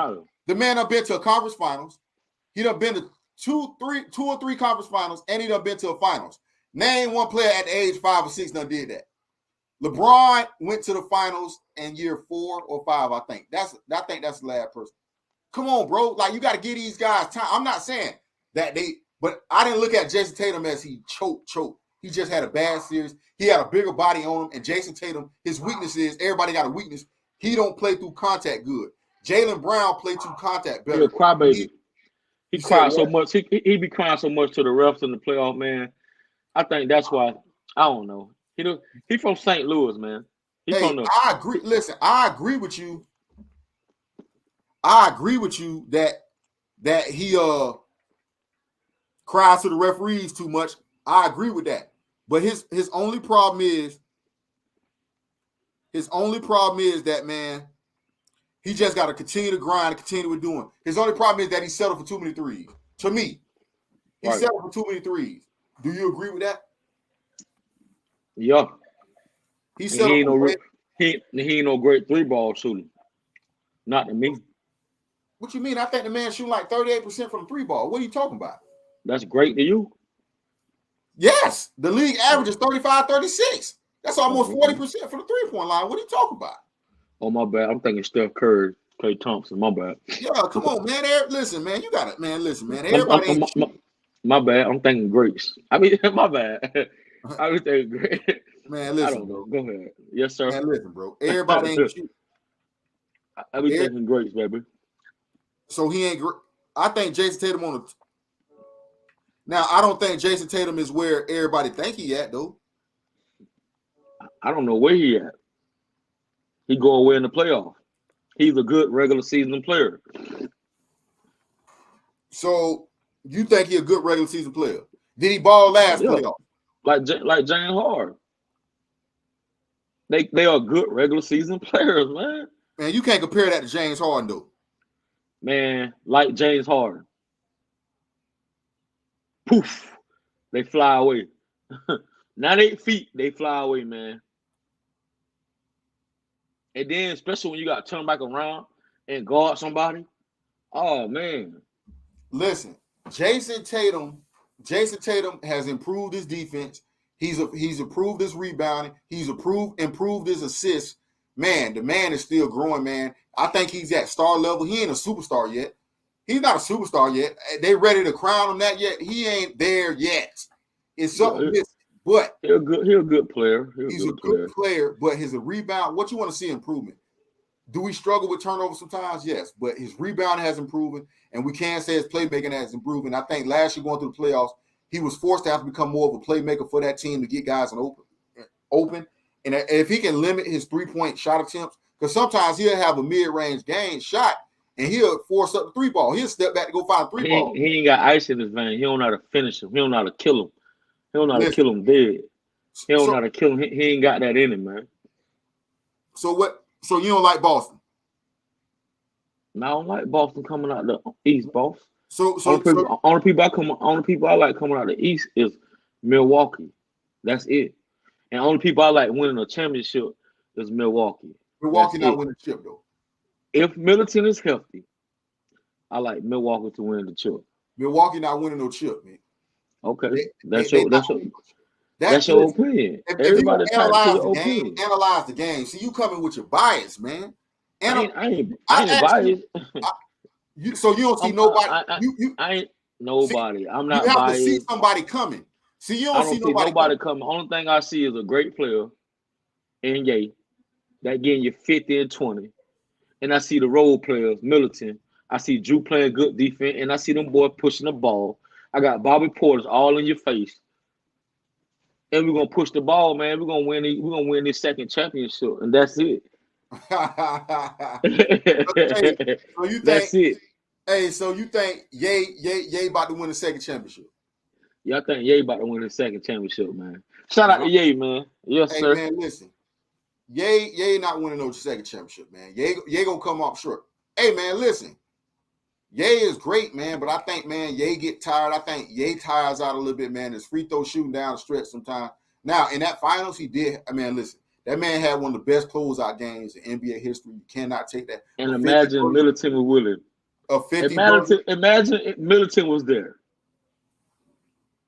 the man done been to a conference finals. He done been to two or three conference finals, and he done been to a finals. Name one player at the age 5 or 6 done did that. LeBron went to the finals in year 4 or 5, I think. I think that's the last person. Come on, bro. Like, you got to give these guys time. I'm not saying that but I didn't look at Jason Tatum as he choked. He just had a bad series. He had a bigger body on him. And Jason Tatum, his weakness is everybody got a weakness. He don't play through contact good. Jaylen Brown play through contact better. He's a crybaby. He cried so much. He be crying so much to the refs in the playoff, man. I think that's why. I don't know. He from St. Louis, man. I agree. Listen, I agree with you. I agree with you that he cries to the referees too much. I agree with that. But his only problem is that, man, he just got to continue to grind and continue with doing. His only problem is that he settled for too many threes. To me, he settled for too many threes. Do you agree with that? Yeah. He ain't no great 3-ball shooter. Not to me. What you mean? I think the man shooting like 38% from the 3-ball. What are you talking about? That's great to you. Yes, the league average is 35, 36. That's almost Oh, okay. 40% for the 3-point line. What are you talking about? Oh, my bad. I'm thinking Steph Curry, Klay Thompson. My bad. Yeah, come on, man. Listen, man, you got it, man. Listen, man. I'm, Everybody I'm, ain't my, my bad. I'm thinking grapes. I mean, my bad. I was thinking grapes. man. I Listen, don't know. bro. Go ahead. Yes, sir. Man, listen, bro. Everybody ain't shoot. I be thinking grapes, baby. So he ain't. I think Jason Tatum on the. Now I don't think Jason Tatum is where everybody think he at though. I don't know where he at. He go away in the playoff. He's a good regular season player. So you think he a good regular season player? Did he ball last Yeah, playoff? like James Harden. They are good regular season players, man. Man, you can't compare that to James Harden though. Man, like James Harden. Poof, they fly away. 98 feet, they fly away, man. And then, especially when you got to turn back around and guard somebody. Oh man. Listen, Jason Tatum has improved his defense. He's improved his rebounding. He's improved his assists. Man, the man is still growing, man. I think he's at star level. He ain't a superstar yet. He's not a superstar yet. They ready to crown him that yet. He ain't there yet. It's something missing. But he's a good player. He's a good player, but his rebound, what you want to see improvement. Do we struggle with turnovers sometimes? Yes, but his rebound has improved, and we can say his playmaking has improved. And I think last year going through the playoffs, he was forced to have to become more of a playmaker for that team to get guys open. And if he can limit his 3-point shot attempts, because sometimes he'll have a mid-range game shot, and he'll force up the 3-ball. He'll step back to go find a 3-ball. He ain't got ice in his vein. He don't know how to finish him. He don't know how to kill him. He don't know how to kill him dead. He don't know how to kill him. He ain't got that in him, man. So what? So you don't like Boston? I don't like Boston coming out the East, boss. So only people I like coming out the East is Milwaukee. That's it. And only people I like winning a championship is Milwaukee. Milwaukee not winning the chip though. If Middleton is healthy, I like Milwaukee to win the chip. Milwaukee not winning no chip, man. Okay, that's your opinion. If you analyze the game. See, you coming with your bias, man. I ain't biased. So you don't see nobody. I ain't nobody. I'm not biased. You have biased. to see somebody coming. See, you don't see nobody coming. Only thing I see is a great player in Ye that getting you 50 and 20. And I see the role players, Middleton. I see Drew playing good defense, and I see them boys pushing the ball. I got Bobby Portis all in your face. And we're gonna push the ball, man. We're gonna win this second championship, and that's it. So you think that's it. Hey, so you think Ye about to win the second championship? Yeah, I think Ye about to win the second championship, man. Shout out to Ye, man. Yes, sir. Hey, man, listen. Ye not winning no second championship, man. Ye gonna come up short. Hey, man, listen. Ye is great, man, but I think, man, Ye get tired. I think Ye tires out a little bit, man. His free throw shooting down the stretch sometimes. Now, in that finals, he did. I mean, listen, that man had one of the best closeout games in NBA history. You cannot take that. And imagine Middleton was willing. Imagine Middleton was there.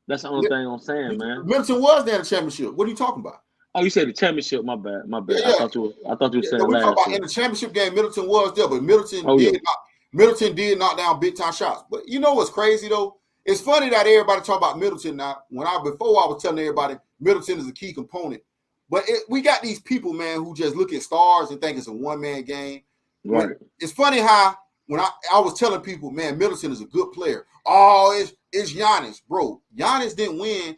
That's the only thing I'm saying, man. Middleton was there in the championship. What are you talking about? Oh, you said the championship. My bad. Yeah. I thought you were saying we last talking about in the championship game. Middleton was there, but Middleton did knock down big time shots. But you know what's crazy though? It's funny that everybody talk about Middleton now. Before I was telling everybody Middleton is a key component, but we got these people, man, who just look at stars and think it's a one-man game. Right. It's funny how when I was telling people, man, Middleton is a good player. Oh, it's Giannis, bro. Giannis didn't win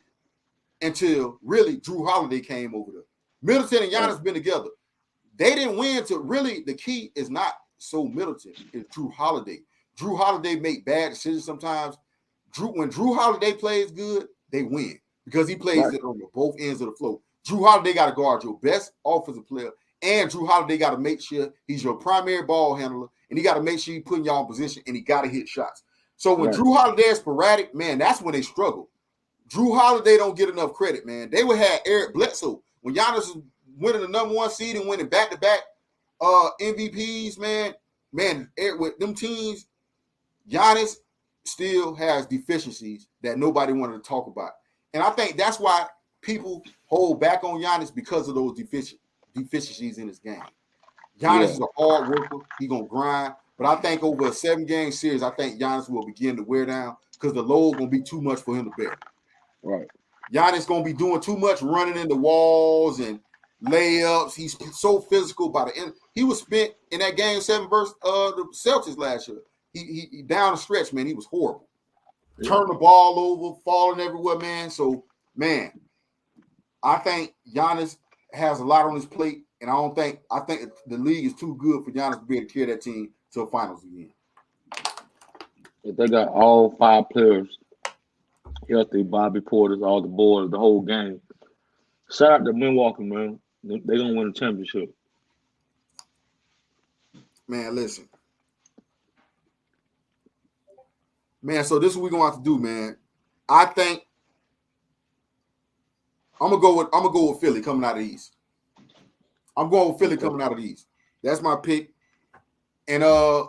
until really Drew Holiday came over there. Middleton and Giannis been together. They didn't win to really. The key is not so Middleton, it's Drew Holiday. Drew Holiday make bad decisions sometimes. When Drew Holiday plays good, they win because he plays it on both ends of the floor. Drew Holiday got to guard your best offensive player, and Drew Holiday got to make sure he's your primary ball handler, and he got to make sure he's putting y'all in position, and he got to hit shots. So when Drew Holiday is sporadic, man, that's when they struggle. Drew Holiday don't get enough credit, man. They would have Eric Bledsoe when Giannis was winning the number one seed and winning back-to-back MVPs, man, with them teams, Giannis still has deficiencies that nobody wanted to talk about. And I think that's why people hold back on Giannis because of those deficiencies in his game. Giannis is a hard worker. He's going to grind. But I think over a 7-game series, I think Giannis will begin to wear down because the load going to be too much for him to bear. Right. Giannis going to be doing too much running in the walls and layups. He's so physical by the end. He was spent in that game 7 versus the Celtics last year. He down the stretch, man. He was horrible. Yeah. Turn the ball over, falling everywhere, man. So, man, I think Giannis has a lot on his plate, and I think the league is too good for Giannis to be able to carry that team to the finals again. If they got all 5 players healthy, Bobby Portis, all the boys, the whole game. Shout out to Milwaukee, man. They're going to win the championship. Man, listen. Man, so this is what we're going to have to do, man. I think I'm gonna go with Philly coming out of the East. I'm going with Philly coming out of the East. That's my pick. And the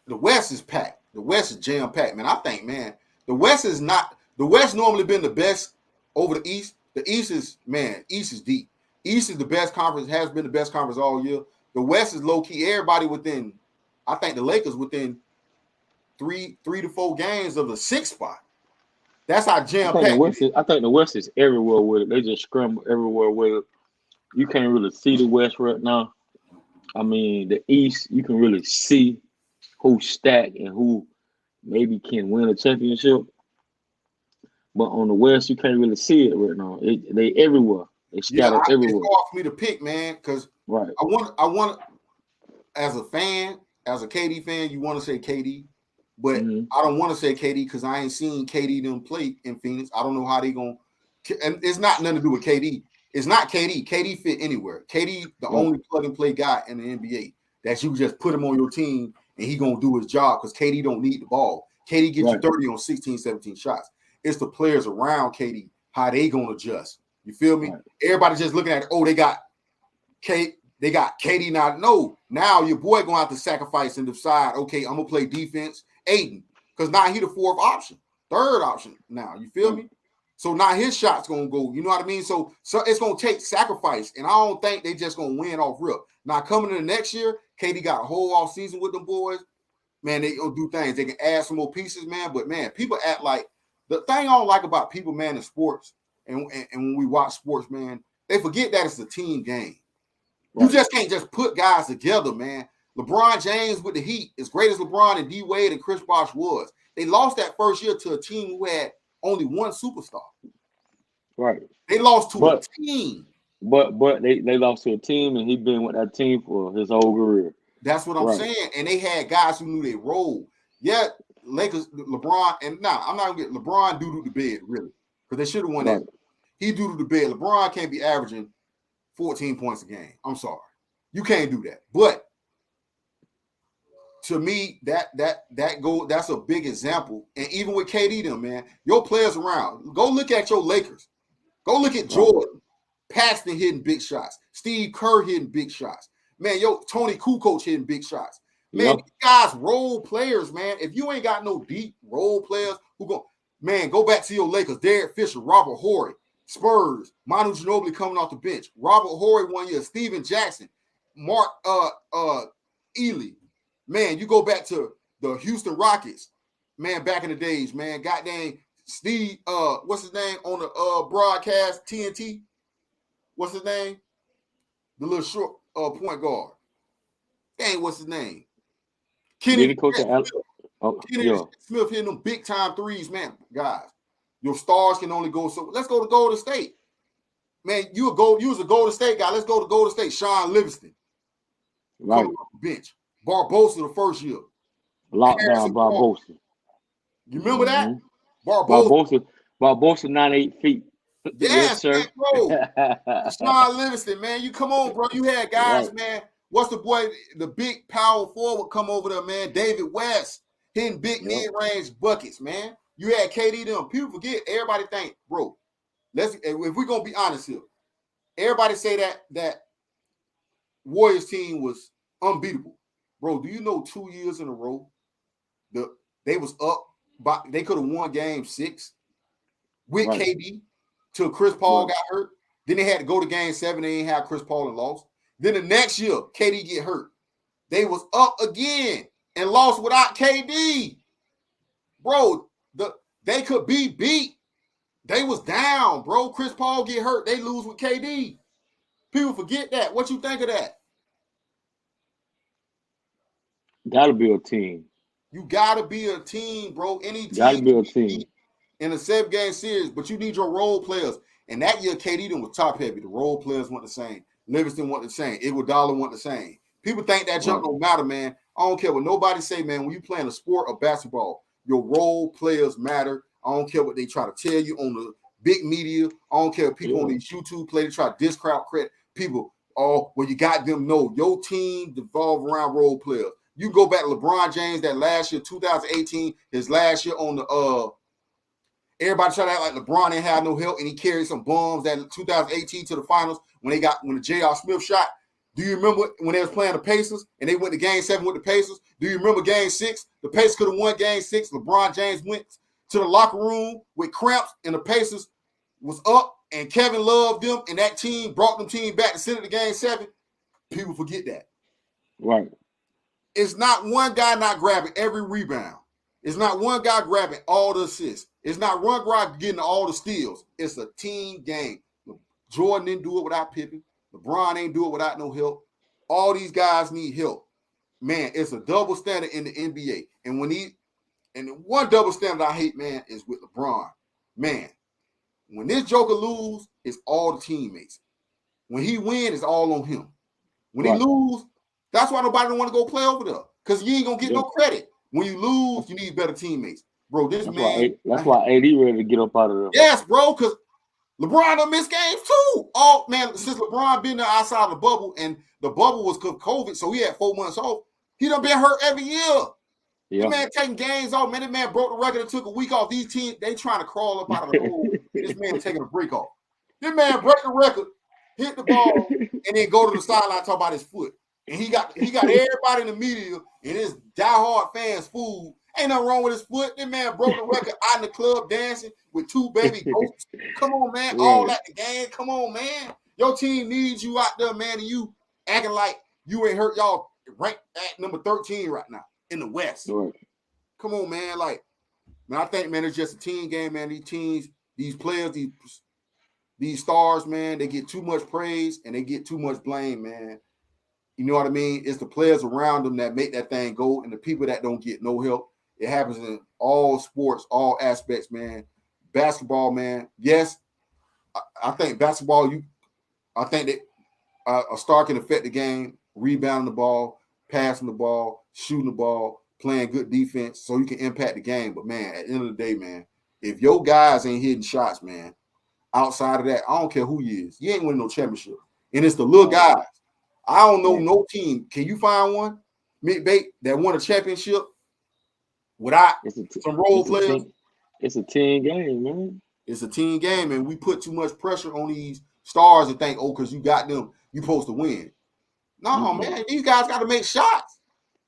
West is packed. The West is jam-packed, man. I think, man, the West normally been the best over the East. The East is deep. East is the best conference, has been the best conference all year. The West is low-key. Everybody within, I think the Lakers within three to 4 games of the 6th spot. That's how jam-packed. I think the West is everywhere with it. They just scramble everywhere with it. You can't really see the West right now. I mean, the East, you can really see who's stacked and who maybe can win a championship. But on the West, you can't really see it right now. They everywhere. They scattered everywhere. It's hard for me to pick, man, because right. I want as a fan, as a KD fan, you want to say KD, but I don't want to say KD because I ain't seen KD them play in Phoenix. I don't know how they gonna, and it's not nothing to do with KD. It's not KD. KD fit anywhere. KD, the only plug and play guy in the NBA that you just put him on your team and he gonna do his job because KD don't need the ball. KD gets you 30 on 16, 17 shots. It's the players around KD, how they gonna adjust. You feel me? Right. Everybody just looking at it. Oh, they got KD now. No, now your boy gonna have to sacrifice and decide. Okay, I'm gonna play defense, Aiden, because now he the 4th option, 3rd option. Now you feel me? So now his shot's gonna go. You know what I mean? So it's gonna take sacrifice, and I don't think they just gonna win off rip. Now coming into next year, KD got a whole off season with them boys. Man, they gonna do things. They can add some more pieces, man. But man, people act like the thing I don't like about people, man, in sports. And when we watch sports, man, they forget that it's a team game. Right. You just can't just put guys together, man. LeBron James with the Heat, as great as LeBron and D Wade and Chris Bosh was, they lost that first year to a team who had only one superstar. Right. They lost to a team. But they lost to a team, and he's been with that team for his whole career. That's what I'm saying. And they had guys who knew their role. Yeah, Lakers, LeBron, and I'm not gonna get LeBron doo-doo the bed, really. Because they should have won that. He doo-doo the bed. LeBron can't be averaging 14 points a game. I'm sorry. You can't do that. But to me, that's a big example. And even with KD them, man, your players around. Go look at your Lakers. Go look at Jordan. Paxton hitting big shots. Steve Kerr hitting big shots. Man, Tony Kukoc hitting big shots. Man, these guys role players, man. If you ain't got no deep role players go back to your Lakers. Derek Fisher, Robert Horry, Spurs, Manu Ginobili coming off the bench. Robert Horry 1 year, Steven Jackson, Mark Ely. Man, you go back to the Houston Rockets, man, back in the days, man. Goddamn Steve, what's his name on the broadcast, TNT? What's his name? The little short point guard. Dang, what's his name? Kenny Smith hitting them big time threes, man. Guys, your stars can only go so. Let's go to Golden State, man. You was a Golden State guy. Let's go to Golden State. Sean Livingston, right? Bench. Barbosa the first year. Lockdown Barbosa. You remember that? Barbosa 98 feet. Yes, sir. Man, bro. Sean Livingston, man. You come on, bro. You had guys, man. What's the boy, the big power forward come over there, man? David West hitting big mid-range buckets, man. You had KD them. People forget. Everybody think, bro. If we're gonna be honest here, everybody say that Warriors team was unbeatable, bro. Do you know 2 years in a row, they was up, but they could have won Game 6 with KD. till Chris Paul got hurt. Then they had to go to game 7. They ain't have Chris Paul and lost. Then the next year, KD get hurt. They was up again and lost without KD. Bro, they could be beat. They was down, bro. Chris Paul get hurt. They lose with KD. People forget that. What you think of that? Gotta be a team. You gotta be a team, bro. Any team gotta be a team in a 7-game series, but you need your role players. And that year, KD was top heavy. The role players weren't the same. Livingston wasn't the same. Iguodala wasn't the same. People think that jump don't matter, man. I don't care what nobody say, man. When you playing a sport or basketball, your role players matter. I don't care what they try to tell you on the big media. I don't care if people on these YouTube play to try to discredit people. Oh, well, you got them. No, your team devolve around role players. You go back to LeBron James that last year, 2018, his last year on the everybody tried to act like LeBron ain't had no help, and he carried some bombs that 2018 to the finals when the J.R. Smith shot. Do you remember when they was playing the Pacers and they went to game 7 with the Pacers? Do you remember game 6? The Pacers could have won game 6. LeBron James went to the locker room with cramps and the Pacers was up and Kevin loved them and that team brought them team back to send it to game 7. People forget that. Right. It's not one guy not grabbing every rebound. It's not one guy grabbing all the assists. It's not one guy getting all the steals. It's a team game. Jordan didn't do it without Pippen. LeBron ain't do it without no help. All these guys need help. Man, it's a double standard in the NBA. And the one double standard I hate, man, is with LeBron. Man, when this Joker lose, it's all the teammates. When he win, it's all on him. When he lose, that's why nobody don't want to go play over there. Because you ain't going to get no credit. When you lose, you need better teammates. Bro, that's why AD ready to get up out of there. Yes, bro, because LeBron done missed games too. Oh, man, since LeBron been there outside of the bubble, and the bubble was COVID, so he had 4 months off, he done been hurt every year. Yeah. The man taking games off. Man, this man broke the record and took a week off. These teams, they trying to crawl up out of the hole. This man taking a break off. This man break the record, hit the ball, and then go to the sideline talk about his foot. And he got everybody in the media and his diehard fans fooled. Ain't nothing wrong with his foot. This man broke the record out in the club dancing with 2 baby goats. Come on, man. Yeah. All at the game. Come on, man. Your team needs you out there, man, and you acting like you ain't hurt. Y'all ranked at number 13 right now in the West. Right. Come on, man. Like, man, I think, man, it's just a team game, man. These teams, these players, these stars, man, they get too much praise and they get too much blame, man. You know what I mean? It's the players around them that make that thing go and the people that don't get no help. It happens in all sports, all aspects, man. Basketball, man. Yes, I think basketball, I think that a star can affect the game, rebounding the ball, passing the ball, shooting the ball, playing good defense so you can impact the game. But, man, at the end of the day, man, if your guys ain't hitting shots, man, outside of that, I don't care who you is. You ain't winning no championship. And it's the little guys. I don't know no team. Can you find one, McBait, that won a championship without some role players? It's a team game, man. It's a team game, and we put too much pressure on these stars and think, oh, because you got them, you supposed to win. No, man, these guys got to make shots.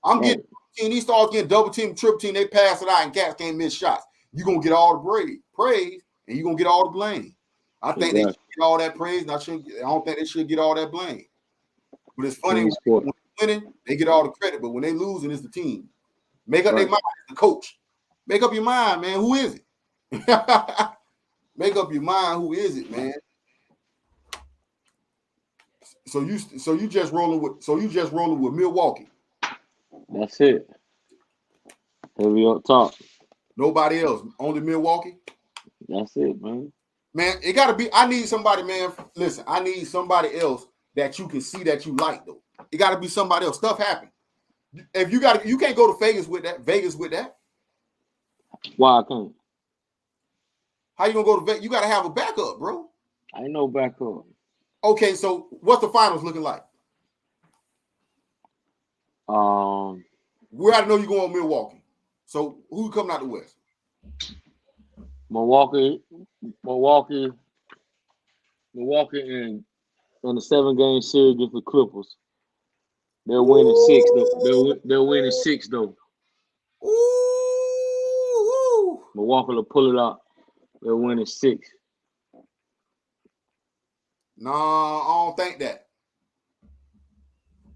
I'm getting these stars getting double team, triple team, they pass it out, and cats can't miss shots. You're going to get all the praise, and you're going to get all the blame. I think they should get all that praise, and I don't think they should get all that blame. But it's funny, when they're winning, they get all the credit, but when they losing, it's the team. Make up their mind, the coach. Make up your mind, man. Who is it? Make up your mind. Who is it, man? So you just rolling with Milwaukee. That's it. Heavy up top. Nobody else. Only Milwaukee. That's it, man. Man, it gotta be. I need somebody, man. Listen, I need somebody else that you can see that you like, though. It gotta be somebody else. Stuff happen. If you can't go to Vegas with that. Why I can't? How you gonna go to Vegas? You gotta have a backup, bro. I ain't no backup. Okay, so what's the finals looking like? We already know you're going Milwaukee. So who coming out the West? Milwaukee in the 7-game series against the Clippers. They're winning 6 though. They're winning 6 though. Ooh. Milwaukee will pull it out. They're winning 6. No, I don't think that.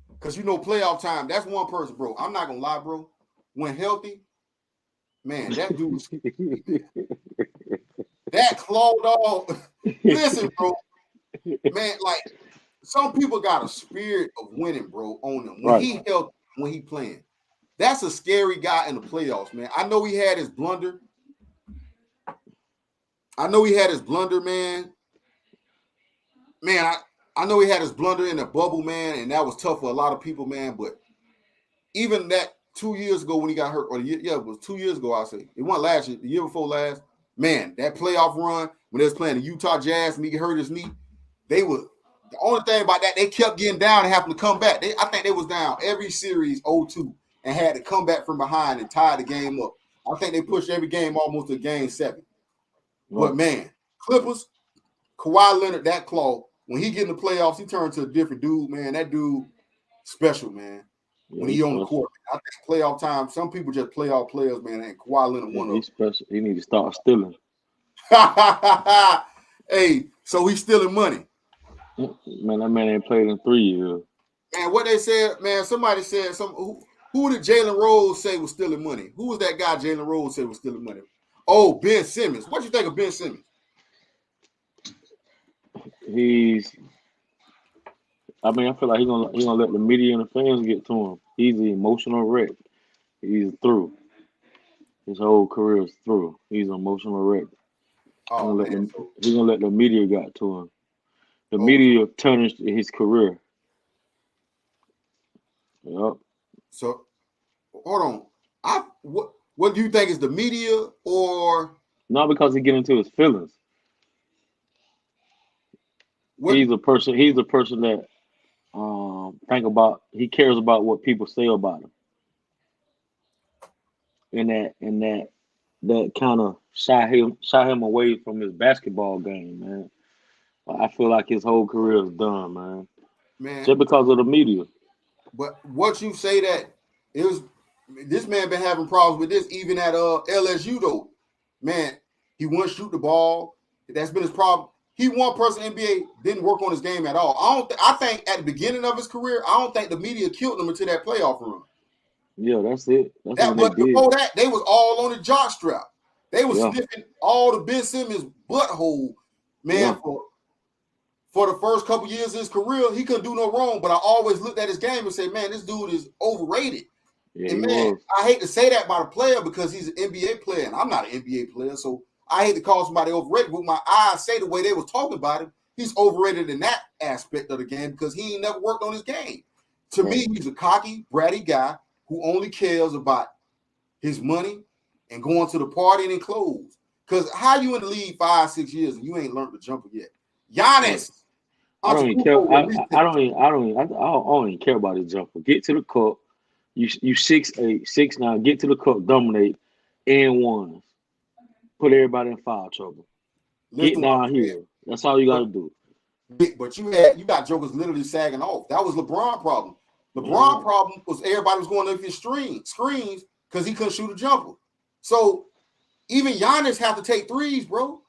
Because playoff time, that's one person, bro. I'm not gonna lie, bro. When healthy, man, that dude that claw dog. Listen, bro. Man, like some people got a spirit of winning, bro, on them. When he healthy, when he playing. That's a scary guy in the playoffs, man. I know he had his blunder. Man. Man, I know he had his blunder in the bubble, man, and that was tough for a lot of people, man. But even that 2 years ago when he got hurt, it was 2 years ago, I'll say. It wasn't last year, the year before last. Man, that playoff run when they was playing the Utah Jazz and he hurt his knee, the only thing about that, they kept getting down and having to come back. I think they was down every series 0-2 and had to come back from behind and tie the game up. I think they pushed every game almost to game 7. Right. But, man, Clippers, Kawhi Leonard, that claw, when he get in the playoffs, he turns to a different dude, man. That dude special, man. When he on the court. I think playoff time, some people just playoff players, man, and Kawhi Leonard one of them. He's special. He need to start stealing. Hey, so he's stealing money. Man, that man ain't played in 3 years. Man, what they said, man, somebody said, who did Jalen Rose say was stealing money? Who was that guy Jalen Rose said was stealing money? Oh, Ben Simmons. What you think of Ben Simmons? I feel like he's gonna let the media and the fans get to him. He's an emotional wreck. He's through. His whole career is through. He's an emotional wreck. He's gonna let the media get to him. The media tarnished his career. Yep. So, hold on. What do you think is the media or? Not because he get into his feelings. He's the person that he cares about what people say about him. And that kind of shy him away from his basketball game, man. I feel like his whole career is done, man. Just because of the media. But what you say that this man been having problems with this even at LSU though. Man, he wouldn't shoot the ball. That's been his problem. He one person NBA didn't work on his game at all. I think at the beginning of his career, I don't think the media killed him until that playoff run. Yeah, that's it. But before that, they was all on the jock strap. They was sniffing all the Ben Simmons butthole, man, for the first couple years of his career. He couldn't do no wrong, but I always looked at his game and said, man, this dude is overrated. Yeah, and man, I hate to say that about a player because he's an NBA player, and I'm not an NBA player, so I hate to call somebody overrated, but my eyes say the way they was talking about him, he's overrated in that aspect of the game because he ain't never worked on his game. To me, he's a cocky, bratty guy who only cares about his money and going to the party and in clothes. Because how you in the league 5-6 years and you ain't learned the jumper yet? Giannis. I don't even care about his jumper. Get to the cup. You 6'8", 6'9", get to the cup, dominate, and ones. Put everybody in foul trouble. Get down here. That's all you got to do. But you got jokers literally sagging off. That was LeBron's problem. LeBron's problem was everybody was going up his screens because he couldn't shoot a jumper. So even Giannis have to take threes, bro.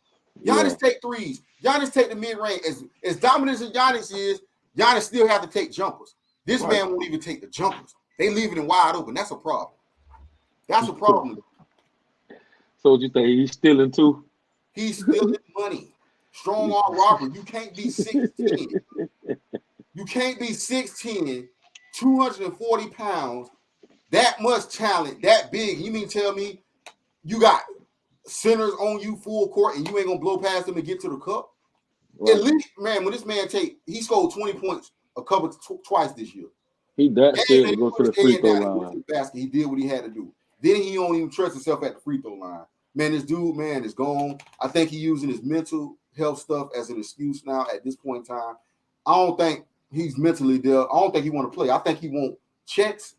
Giannis take threes. Giannis take the mid-range. As dominant as Giannis is, Giannis still have to take jumpers. This man won't even take the jumpers. They leave it in wide open. That's a problem. That's a problem. So what you think? He's stealing too? He's stealing money. Strong arm robbery. You can't be 6'10". You can't be 6'10", 240 pounds, that much talent, that big. You mean tell me you got centers on you full court and you ain't gonna blow past them and get to the cup? Right. At least, man, when this man he scored 20 points twice this year. He scared to go to the free throw line. Basket. He did what he had to do. Then he don't even trust himself at the free throw line. Man, this dude, man, is gone. I think he's using his mental health stuff as an excuse now at this point in time. I don't think he's mentally there. I don't think he want to play. I think he want checks.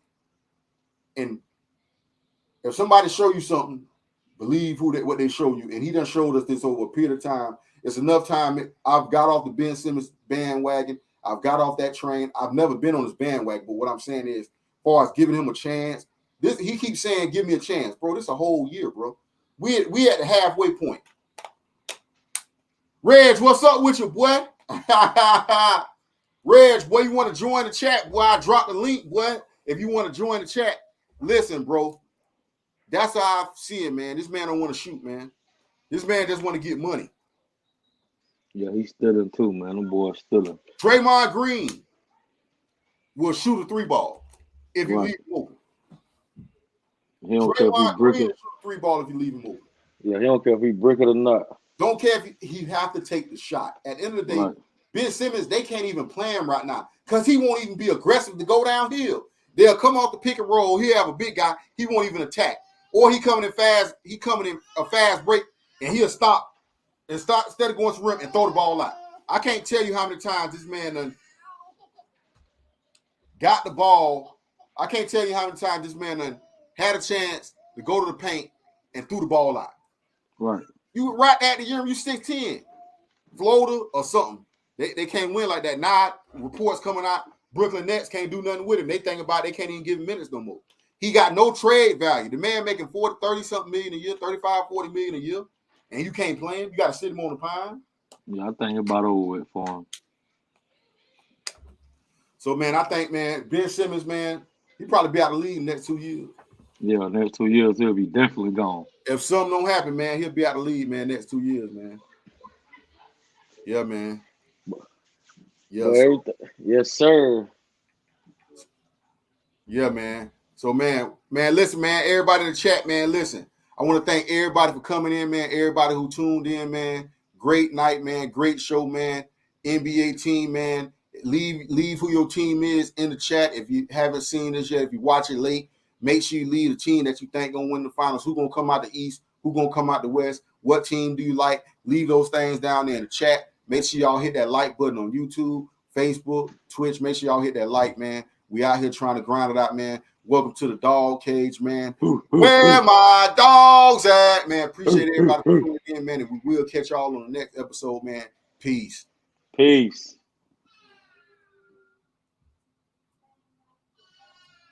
And if somebody show you something, believe what they show you. And he done showed us this over a period of time. It's enough time. I've got off the Ben Simmons bandwagon. I've got off that train. I've never been on this bandwagon. But what I'm saying is, as far as giving him a chance, he keeps saying, give me a chance. Bro, this is a whole year, bro. We at the halfway point. Reg, what's up with you, boy? Reg, boy, you want to join the chat? Boy, I dropped the link, boy. If you want to join the chat, listen, bro. That's how I see it, man. This man don't want to shoot, man. This man just want to get money. Yeah, he's stealing too, man. Them boys stealing. Draymond Green will shoot a 3-ball if you Right. leave him open. He don't care if he Draymond brick Green it. will shoot a 3-ball if you leave him open. Yeah, he don't care if he brick it or not. Don't care if he have to take the shot. At the end of the day, Right. Ben Simmons, they can't even play him right now because he won't even be aggressive to go downhill. They'll come off the pick and roll. He'll have a big guy. He won't even attack. Or he coming in fast. He coming in a fast break, and he'll stop and start instead of going to the rim and throw the ball out. I can't tell you how many times this man done got the ball. I can't tell you how many times this man done had a chance to go to the paint and threw the ball out. Right. You right at the year you 6'10", floater or something. They can't win like that. Now reports coming out, Brooklyn Nets can't do nothing with him. They think about it, they can't even give him minutes no more. He got no trade value. The man making 40, 30 something million a year, 35, 40 million a year, and you can't play him. You got to sit him on the pine. Yeah, I think it's about over with for him. So man, I think man, Ben Simmons, man, he probably be out of the league next 2 years. Yeah, next 2 years he'll be definitely gone. If something don't happen, man, he'll be out of the league, man, next 2 years, man. Yeah, man. Yes, yes, sir. Yeah, man. So, man, listen, man, everybody in the chat, man, listen. I want to thank everybody for coming in, man, everybody who tuned in, man. Great night, man. Great show, man. NBA team, man. Leave who your team is in the chat. If you haven't seen this yet, if you watch it late, make sure you leave the team that you think going to win the finals. Who's going to come out the East? Who's going to come out the West? What team do you like? Leave those things down there in the chat. Make sure y'all hit that like button on YouTube, Facebook, Twitch. Make sure y'all hit that like, man. We out here trying to grind it out, man. Welcome to the DAWG Cage, man. Where my dogs at, man? Appreciate everybody for tuning in, man. And we will catch y'all on the next episode, man. Peace. Peace.